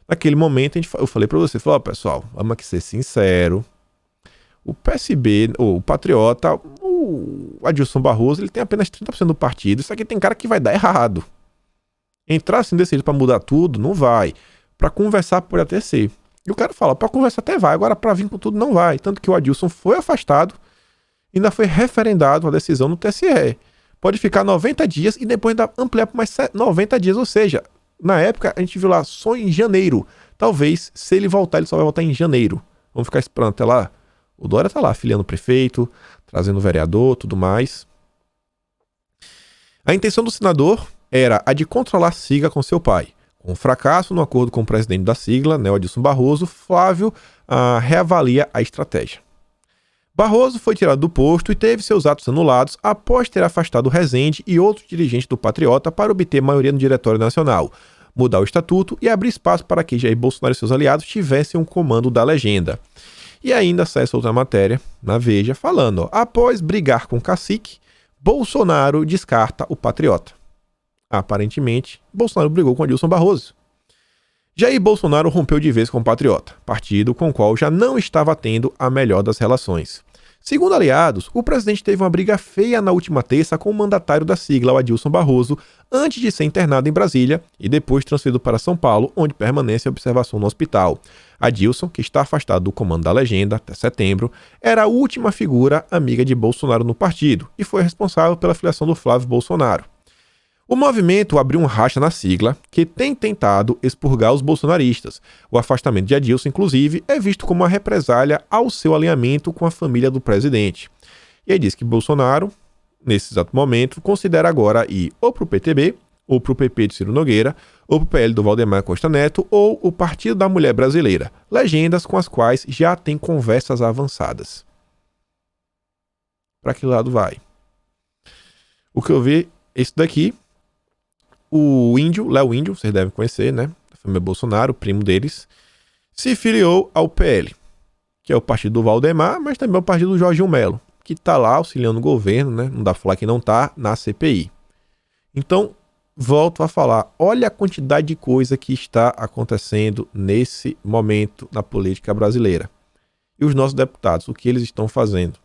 S1: Naquele momento eu falei para você, pessoal, vamos aqui ser sincero. O PSB, ou o Patriota, o Adilson Barroso, ele tem apenas 30% do partido. Isso aqui tem cara que vai dar errado. Entrar assim desse jeito pra mudar tudo, não vai. Pra conversar pode até ser. E o cara fala, pra conversar até vai, agora pra vir com tudo não vai. Tanto que o Adilson foi afastado, ainda foi referendado a decisão no TSE. Pode ficar 90 dias e depois ainda ampliar por mais 90 dias. Ou seja, na época a gente viu lá só em janeiro. Talvez, se ele voltar, ele só vai voltar em janeiro. Vamos ficar esperando até lá. O Dória tá lá, afiliando o prefeito, trazendo o vereador, tudo mais. A intenção do senador era a de controlar a sigla com seu pai. Com o fracasso no acordo com o presidente da sigla, o Adilson Barroso, Flávio reavalia a estratégia. Barroso foi tirado do posto e teve seus atos anulados após ter afastado Rezende e outros dirigentes do Patriota para obter maioria no Diretório Nacional, mudar o estatuto e abrir espaço para que Jair Bolsonaro e seus aliados tivessem um comando da legenda. E ainda sai essa outra matéria na Veja falando, após brigar com o cacique, Bolsonaro descarta o Patriota. Aparentemente, Bolsonaro brigou com Adilson Barroso. Jair Bolsonaro rompeu de vez com o Patriota, partido com o qual já não estava tendo a melhor das relações. Segundo aliados, o presidente teve uma briga feia na última terça com o mandatário da sigla, o Adilson Barroso, antes de ser internado em Brasília e depois transferido para São Paulo, onde permanece em observação no hospital. Adilson, que está afastado do comando da legenda até setembro, era a última figura amiga de Bolsonaro no partido e foi responsável pela filiação do Flávio Bolsonaro. O movimento abriu um racha na sigla que tem tentado expurgar os bolsonaristas. O afastamento de Adilson, inclusive, é visto como uma represália ao seu alinhamento com a família do presidente. E aí diz que Bolsonaro, nesse exato momento, considera agora ir ou para o PTB, ou para o PP de Ciro Nogueira, ou para o PL do Valdemar Costa Neto, ou o Partido da Mulher Brasileira, legendas com as quais já tem conversas avançadas. Para que lado vai? O que eu vi, esse daqui, o Índio, Léo Índio, vocês devem conhecer, né? Da família Bolsonaro, primo deles, se filiou ao PL, que é o partido do Valdemar, mas também é o partido do Jorginho Melo, que está lá auxiliando o governo, né? Não dá pra falar que não está na CPI. Então, volto a falar, olha a quantidade de coisa que está acontecendo nesse momento na política brasileira. E os nossos deputados, o que eles estão fazendo?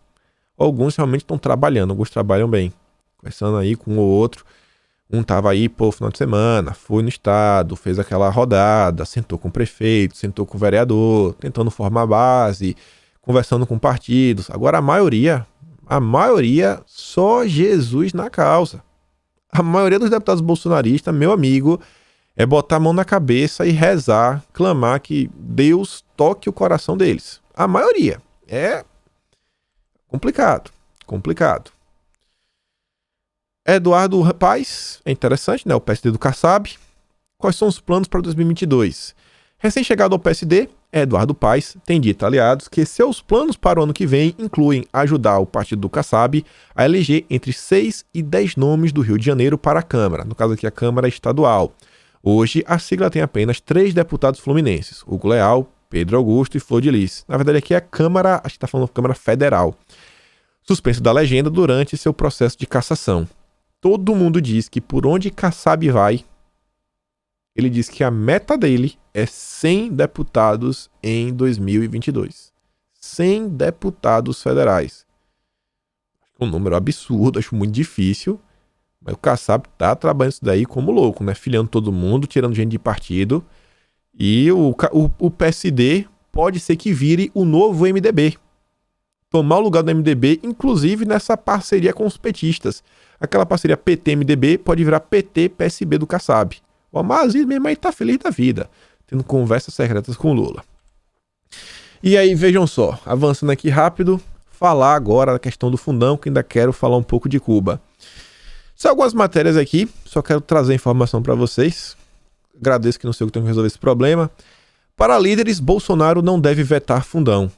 S1: Alguns realmente estão trabalhando, alguns trabalham bem, conversando aí com um ou outro. Um tava aí, final de semana, foi no estado, fez aquela rodada, sentou com o prefeito, sentou com o vereador, tentando formar base, conversando com partidos. Agora a maioria, só Jesus na causa. A maioria dos deputados bolsonaristas, meu amigo, é botar a mão na cabeça e rezar, clamar que Deus toque o coração deles. A maioria. É complicado. Eduardo Paes, é interessante, né? O PSD do Kassab. Quais são os planos para 2022? Recém-chegado ao PSD, Eduardo Paes tem dito a aliados que seus planos para o ano que vem incluem ajudar o partido do Kassab a eleger entre 6 e 10 nomes do Rio de Janeiro para a Câmara, no caso aqui a Câmara Estadual. Hoje, a sigla tem apenas 3 deputados fluminenses, Hugo Leal, Pedro Augusto e Flor de Lis. Na verdade aqui é a Câmara, acho que está falando Câmara Federal. Suspenso da legenda durante seu processo de cassação. Todo mundo diz que por onde Kassab vai, ele diz que a meta dele é 100 deputados em 2022. 100 deputados federais. Um número absurdo, acho muito difícil. Mas o Kassab tá trabalhando isso daí como louco, né? Filiando todo mundo, tirando gente de partido. E o PSD pode ser que vire o novo MDB. Tomar o lugar do MDB, inclusive nessa parceria com os petistas. Aquela parceria PT-MDB pode virar PT-PSB do Kassab. O Omar Aziz mesmo aí tá feliz da vida, tendo conversas secretas com o Lula. E aí, vejam só, avançando aqui rápido, falar agora da questão do fundão, que ainda quero falar um pouco de Cuba. São algumas matérias aqui, só quero trazer informação para vocês. Agradeço que não sei o que tenho que resolver esse problema. Para líderes, Bolsonaro não deve vetar fundão.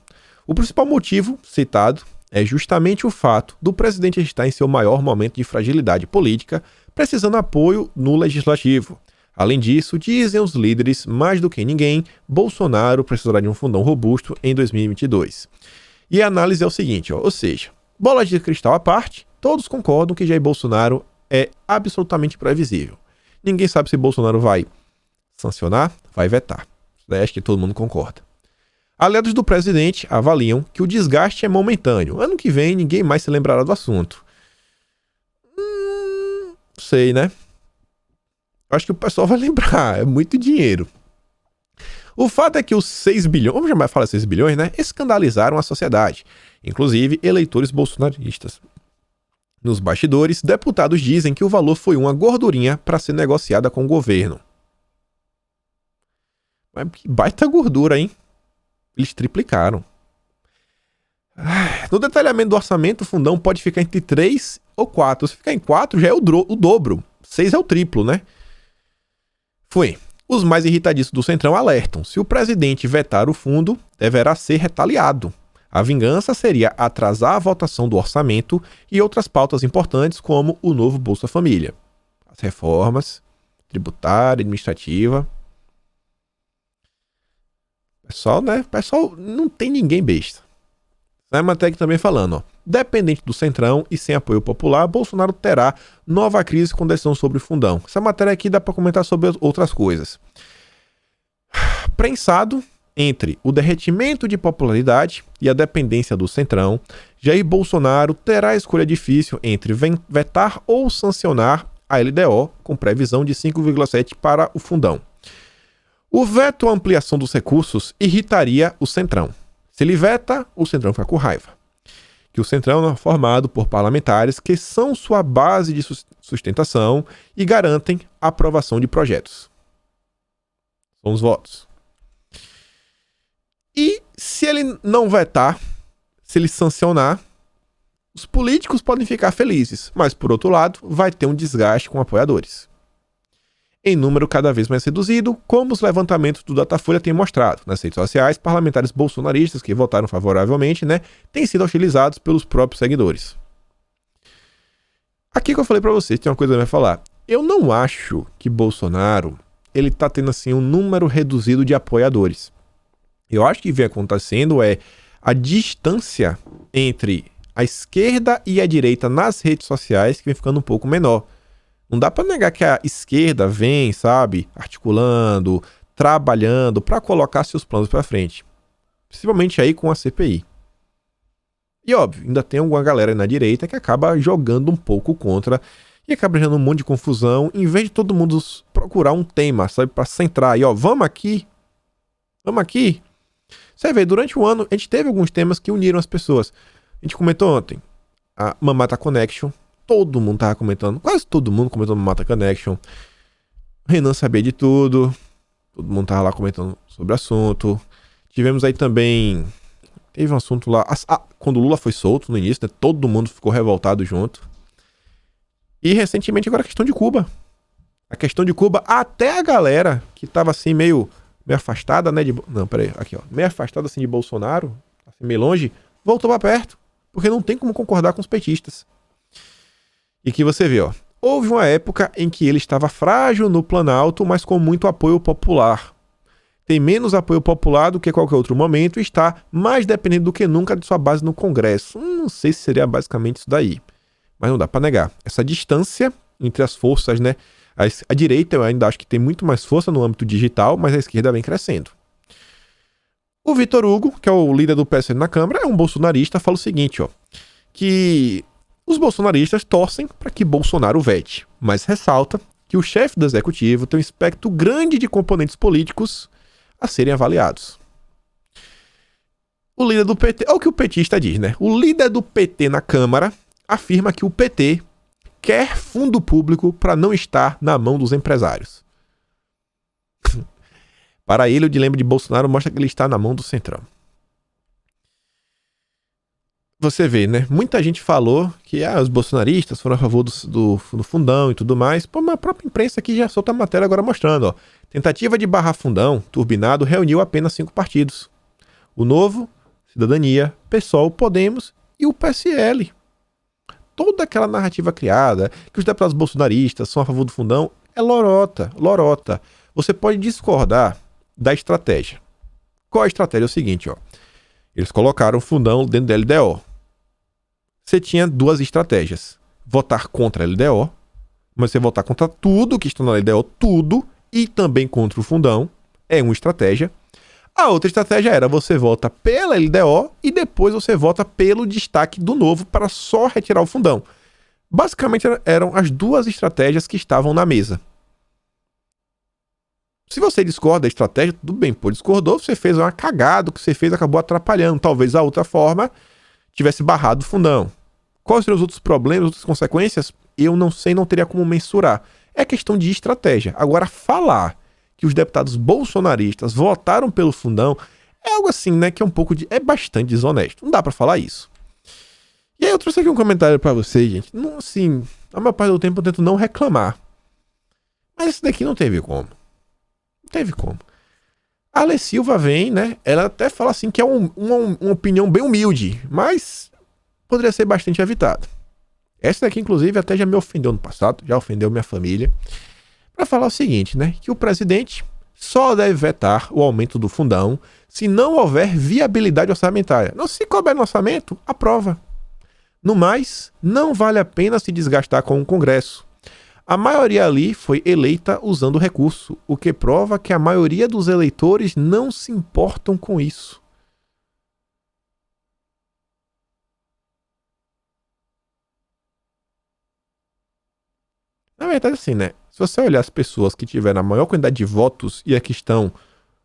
S1: O principal motivo citado é justamente o fato do presidente estar em seu maior momento de fragilidade política, precisando apoio no legislativo. Além disso, dizem os líderes, mais do que ninguém, Bolsonaro precisará de um fundão robusto em 2022. E a análise é o seguinte, ou seja, bola de cristal à parte, todos concordam que Jair Bolsonaro é absolutamente previsível. Ninguém sabe se Bolsonaro vai sancionar, vai vetar. Acho que todo mundo concorda. Aliados do presidente avaliam que o desgaste é momentâneo. Ano que vem, ninguém mais se lembrará do assunto. Sei, né? Acho que o pessoal vai lembrar. É muito dinheiro. O fato é que os 6 bilhões, vamos chamar de falar 6 bilhões, né? Escandalizaram a sociedade. Inclusive, eleitores bolsonaristas. Nos bastidores, deputados dizem que o valor foi uma gordurinha para ser negociada com o governo. Mas que baita gordura, hein? Eles triplicaram. No detalhamento do orçamento, o fundão pode ficar entre 3 ou 4. Se ficar em 4, já é o dobro. 6 é o triplo, né? Foi. Os mais irritadiços do Centrão alertam. Se o presidente vetar o fundo, deverá ser retaliado. A vingança seria atrasar a votação do orçamento e outras pautas importantes, como o novo Bolsa Família. As reformas, tributária, administrativa. Pessoal, não tem ninguém besta. A matéria também falando, ó, dependente do Centrão e sem apoio popular, Bolsonaro terá nova crise com decisão sobre o fundão. Essa matéria aqui dá para comentar sobre outras coisas. Prensado entre o derretimento de popularidade e a dependência do Centrão, Jair Bolsonaro terá a escolha difícil entre vetar ou sancionar a LDO, com previsão de 5,7 para o fundão. O veto à ampliação dos recursos irritaria o Centrão. Se ele veta, o Centrão fica com raiva. Que o Centrão é formado por parlamentares que são sua base de sustentação e garantem a aprovação de projetos. São os votos. E se ele não vetar, se ele sancionar, os políticos podem ficar felizes, mas por outro lado, vai ter um desgaste com apoiadores. Em número cada vez mais reduzido, como os levantamentos do Datafolha têm mostrado. Nas redes sociais, parlamentares bolsonaristas que votaram favoravelmente, têm sido hostilizados pelos próprios seguidores. Aqui que eu falei pra vocês, tem uma coisa que eu ia falar. Eu não acho que Bolsonaro ele tá tendo assim um número reduzido de apoiadores. Eu acho que vem acontecendo a distância entre a esquerda e a direita nas redes sociais que vem ficando um pouco menor. Não dá pra negar que a esquerda vem, sabe, articulando, trabalhando pra colocar seus planos pra frente. Principalmente aí com a CPI. E óbvio, ainda tem alguma galera aí na direita que acaba jogando um pouco contra e acaba gerando um monte de confusão, em vez de todo mundo procurar um tema, sabe, pra centrar. E ó, vamos aqui. Você vê, durante o ano a gente teve alguns temas que uniram as pessoas. A gente comentou ontem a Mamata Connection. Todo mundo tava comentando, quase todo mundo comentou Mamata Connection. Renan sabia de tudo. Todo mundo tava lá comentando sobre o assunto. Tivemos aí também, teve um assunto lá, quando o Lula foi solto no início, todo mundo ficou revoltado junto. E recentemente agora a questão de Cuba. A questão de Cuba, até a galera que tava assim meio afastada, meio afastada assim de Bolsonaro, assim, meio longe, voltou pra perto. Porque não tem como concordar com os petistas. E que você vê, houve uma época em que ele estava frágil no Planalto, mas com muito apoio popular. Tem menos apoio popular do que qualquer outro momento e está mais dependendo do que nunca de sua base no Congresso. Não sei se seria basicamente isso daí. Mas não dá para negar. Essa distância entre as forças, A direita eu ainda acho que tem muito mais força no âmbito digital, mas a esquerda vem crescendo. O Vitor Hugo, que é o líder do PSL na Câmara, é um bolsonarista, fala o seguinte, que os bolsonaristas torcem para que Bolsonaro vete, mas ressalta que o chefe do executivo tem um espectro grande de componentes políticos a serem avaliados. O líder do PT, é o que o petista diz, O líder do PT na Câmara afirma que o PT quer fundo público para não estar na mão dos empresários. Para ele, o dilema de Bolsonaro mostra que ele está na mão do Centrão. Você vê, né? Muita gente falou que os bolsonaristas foram a favor do fundão e tudo mais. Pô, mas a própria imprensa aqui já solta a matéria agora mostrando, ó. Tentativa de barrar fundão, turbinado, reuniu apenas 5 partidos. O Novo, Cidadania, PSOL, Podemos e o PSL. Toda aquela narrativa criada, que os deputados bolsonaristas são a favor do fundão, é lorota, lorota. Você pode discordar da estratégia. Qual a estratégia? É o seguinte, ó. Eles colocaram o fundão dentro da LDO. Você tinha 2 estratégias. Votar contra a LDO, mas você votar contra tudo que está na LDO, tudo, e também contra o fundão, é uma estratégia. A outra estratégia era você vota pela LDO e depois você vota pelo destaque do Novo para só retirar o fundão. Basicamente eram as 2 estratégias que estavam na mesa. Se você discorda da estratégia, tudo bem, pô, discordou, você fez uma cagada, o que você fez acabou atrapalhando. Talvez a outra forma tivesse barrado o fundão. Quais seriam os outros problemas, outras consequências? Eu não sei, não teria como mensurar. É questão de estratégia. Agora, falar que os deputados bolsonaristas votaram pelo fundão é algo assim, né, que é é bastante desonesto. Não dá pra falar isso. E aí eu trouxe aqui um comentário pra vocês, gente. Não, assim, a maior parte do tempo eu tento não reclamar. Mas esse daqui não teve como. Não teve como. A Ale Silva vem, né? Ela até fala assim que é uma opinião bem humilde, mas poderia ser bastante evitada. Essa daqui, inclusive, até já me ofendeu no passado, já ofendeu minha família, para falar o seguinte, né? Que o presidente só deve vetar o aumento do fundão se não houver viabilidade orçamentária. Não, se couber no orçamento, aprova. No mais, não vale a pena se desgastar com o Congresso. A maioria ali foi eleita usando o recurso, o que prova que a maioria dos eleitores não se importam com isso. Na verdade, assim, né? Se você olhar as pessoas que tiveram a maior quantidade de votos e a que estão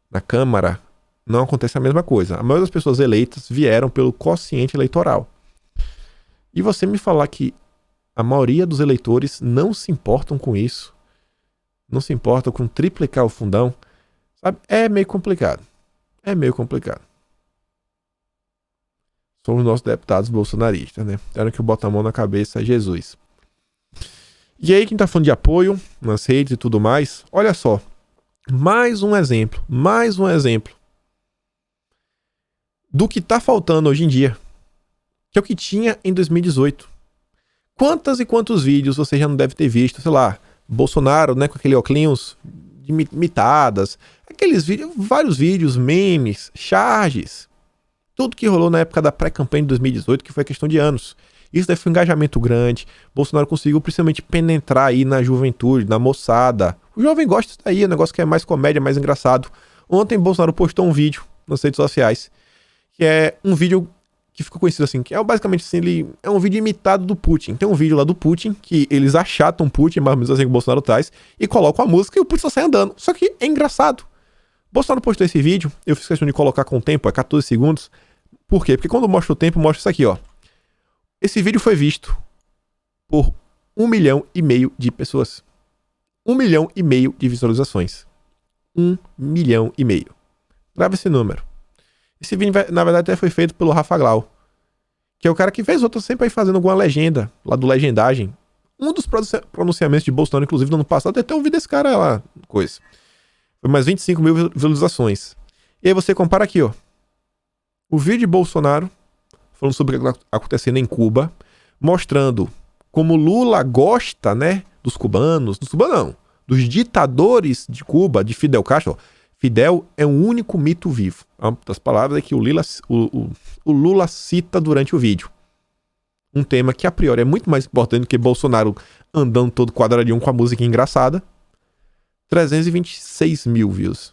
S1: na Câmara, não acontece a mesma coisa. A maioria das pessoas eleitas vieram pelo quociente eleitoral. E você me falar que a maioria dos eleitores não se importam com isso, não se importam com triplicar o fundão, sabe? É meio complicado. É meio complicado. São os nossos deputados bolsonaristas, né? Quero que eu bote a mão na cabeça, Jesus. E aí, quem tá falando de apoio nas redes e tudo mais, olha só. Mais um exemplo do que tá faltando hoje em dia, que é o que tinha em 2018. Quantas e quantos vídeos você já não deve ter visto, sei lá, Bolsonaro, né, com aquele óculos de imitadas, aqueles vídeos, vários vídeos, memes, charges, tudo que rolou na época da pré-campanha de 2018, que foi questão de anos. Isso daí foi um engajamento grande. Bolsonaro conseguiu principalmente penetrar aí na juventude, na moçada. O jovem gosta disso daí, é um negócio que é mais comédia, mais engraçado. Ontem Bolsonaro postou um vídeo nas redes sociais, que é um vídeo que ficou conhecido assim, que é basicamente assim, ele é um vídeo imitado do Putin. Tem um vídeo lá do Putin, que eles achatam Putin, mais ou menos assim que o Bolsonaro traz, e colocam a música e o Putin só sai andando. Só que é engraçado. Bolsonaro postou esse vídeo, eu fiz questão de colocar com o tempo, é 14 segundos. Por quê? Porque quando mostra o tempo, mostra isso aqui, ó. Esse vídeo foi visto por 1,5 milhão de pessoas. 1,5 milhão de visualizações. 1,5 milhão. Grava esse número. Esse vídeo, na verdade, até foi feito pelo Rafa Glau, que é o cara que fez outros sempre aí fazendo alguma legenda, lá do Legendagem. Um dos pronunciamentos de Bolsonaro, inclusive, no ano passado, até ouvi desse cara lá, coisa. Foi mais 25 mil visualizações. E aí você compara aqui, ó. O vídeo de Bolsonaro falando sobre o que está acontecendo em Cuba, mostrando como Lula gosta, né, dos cubanos não, dos ditadores de Cuba, de Fidel Castro. Fidel é o único mito vivo. Uma das palavras é que o Lula cita durante o vídeo. Um tema que a priori é muito mais importante do que Bolsonaro andando todo quadradinho com a música engraçada. 326 mil views.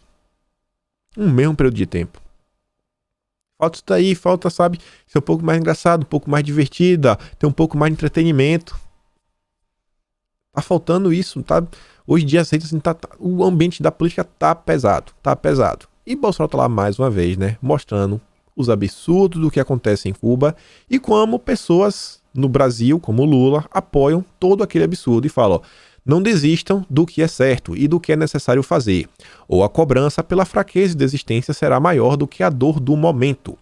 S1: Um mesmo período de tempo. Falta isso daí, falta, sabe, ser um pouco mais engraçado, um pouco mais divertida, ter um pouco mais de entretenimento. Tá faltando isso, tá? Hoje em dia, assim, o ambiente da política tá pesado. E Bolsonaro tá lá mais uma vez, né, mostrando os absurdos do que acontece em Cuba e como pessoas no Brasil, como Lula, apoiam todo aquele absurdo e falam, ó, Não desistam do que é certo e do que é necessário fazer, ou a cobrança pela fraqueza e desistência será maior do que a dor do momento.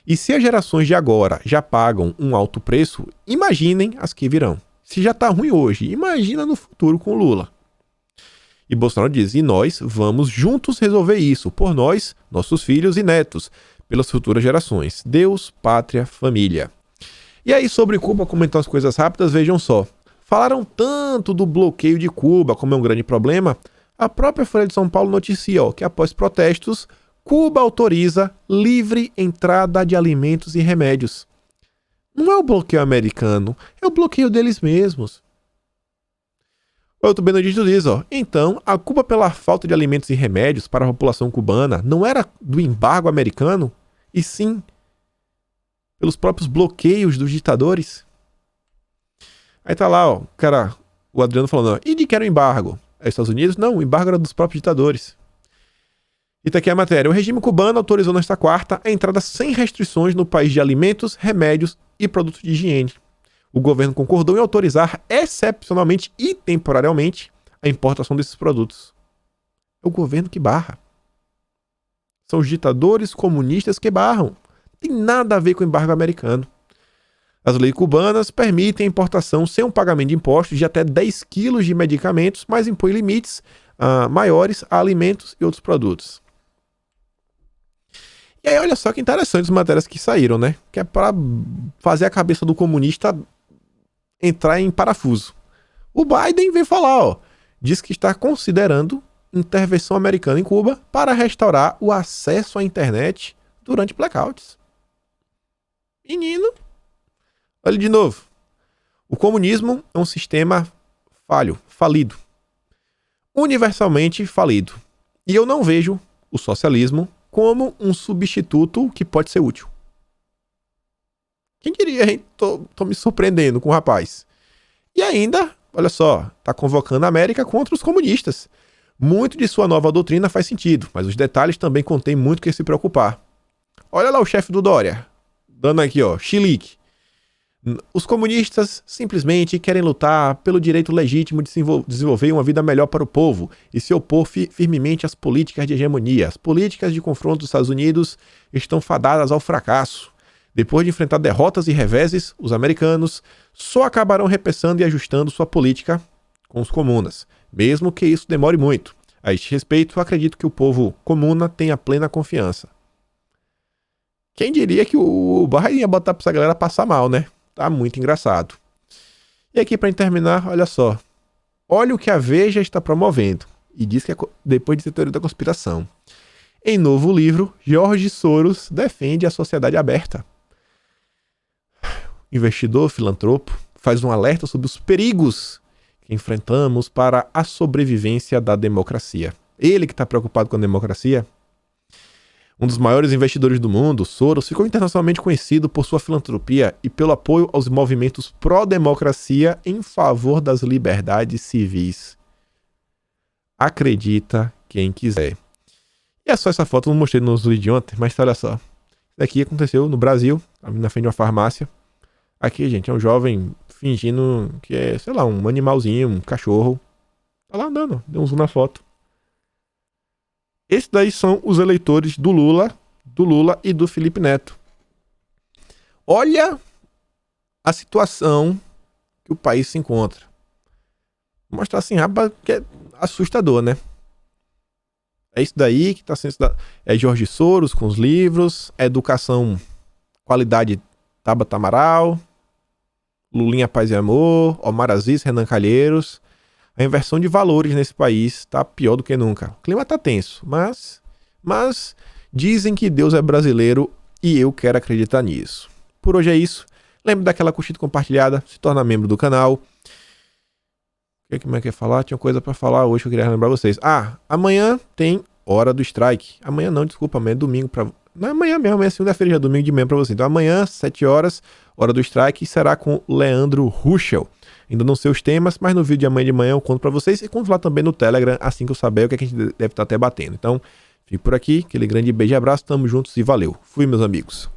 S1: E se as gerações de agora já pagam um alto preço, imaginem as que virão. Se já está ruim hoje, imagina no futuro com Lula. E Bolsonaro diz, e nós vamos juntos resolver isso, por nós, nossos filhos e netos, pelas futuras gerações. Deus, pátria, família. E aí sobre Cuba, comentando as coisas rápidas, vejam só. Falaram tanto do bloqueio de Cuba como é um grande problema, a própria Folha de São Paulo noticia que após protestos, Cuba autoriza livre entrada de alimentos e remédios. Não é o bloqueio americano, é o bloqueio deles mesmos. O outro Benedito diz, então, a culpa pela falta de alimentos e remédios para a população cubana não era do embargo americano, e sim pelos próprios bloqueios dos ditadores. Aí tá lá, o Adriano falando, e de que era o embargo? É Estados Unidos? Não, o embargo era dos próprios ditadores. E tá aqui a matéria. O regime cubano autorizou nesta quarta a entrada sem restrições no país de alimentos, remédios e produtos de higiene. O governo concordou em autorizar excepcionalmente e temporariamente a importação desses produtos. É o governo que barra. São os ditadores comunistas que barram. Não tem nada a ver com o embargo americano. As leis cubanas permitem a importação sem um pagamento de impostos de até 10 quilos de medicamentos, mas impõem limites maiores a alimentos e outros produtos. E aí, olha só que interessante as matérias que saíram, né? Que é para fazer a cabeça do comunista entrar em parafuso. O Biden veio falar, diz que está considerando intervenção americana em Cuba para restaurar o acesso à internet durante blackouts. Menino, olha de novo. O comunismo é um sistema falido. Universalmente falido. E eu não vejo o socialismo como um substituto que pode ser útil. Quem diria, hein? Tô me surpreendendo com o rapaz. E ainda, olha só, tá convocando a América contra os comunistas. Muito de sua nova doutrina faz sentido, mas os detalhes também contêm muito que se preocupar. Olha lá o chefe do Dória, dando aqui, chilique. Os comunistas simplesmente querem lutar pelo direito legítimo de desenvolver uma vida melhor para o povo e se opor firmemente às políticas de hegemonia. As políticas de confronto dos Estados Unidos estão fadadas ao fracasso. Depois de enfrentar derrotas e reveses, os americanos só acabarão repensando e ajustando sua política com os comunas, mesmo que isso demore muito. A este respeito, acredito que o povo comuna tenha plena confiança. Quem diria que o Biden ia botar pra essa galera passar mal, né? Tá muito engraçado. E aqui, para terminar, olha só. Olha o que a Veja está promovendo. E diz que é depois de ter teoria da conspiração. Em novo livro, George Soros defende a sociedade aberta. Investidor, filantropo, faz um alerta sobre os perigos que enfrentamos para a sobrevivência da democracia. Ele que está preocupado com a democracia. Um dos maiores investidores do mundo, Soros, ficou internacionalmente conhecido por sua filantropia e pelo apoio aos movimentos pró-democracia em favor das liberdades civis. Acredita quem quiser. E é só essa foto, eu não mostrei nos vídeos de ontem, mas olha só. Isso daqui aconteceu no Brasil, na frente de uma farmácia. Aqui, gente, é um jovem fingindo que é, sei lá, um animalzinho, um cachorro. Tá lá andando, deu um zoom na foto. Esses daí são os eleitores do Lula e do Felipe Neto. Olha a situação que o país se encontra. Vou mostrar assim, rapaz, que é assustador, né? É isso daí que está sendo estudado. É Jorge Soros com os livros, é educação, qualidade Tabata Amaral, Lulinha Paz e Amor, Omar Aziz, Renan Calheiros. A inversão de valores nesse país está pior do que nunca. O clima está tenso, mas dizem que Deus é brasileiro e eu quero acreditar nisso. Por hoje é isso. Lembre daquela curtida compartilhada, se torna membro do canal. O que mais quer falar? Tinha coisa para falar hoje que eu queria lembrar vocês. Amanhã tem Hora do Strike. Amanhã não, desculpa, amanhã é domingo para... Não é amanhã mesmo, amanhã é segunda-feira, já é domingo de manhã para você. Então amanhã, 7 horas, Hora do Strike, será com Leandro Ruschel. Ainda não sei os temas, mas no vídeo de amanhã de manhã eu conto para vocês e conto lá também no Telegram, assim que eu saber o que a gente deve estar até batendo. Então, fico por aqui, aquele grande beijo e abraço, tamo juntos e valeu. Fui, meus amigos.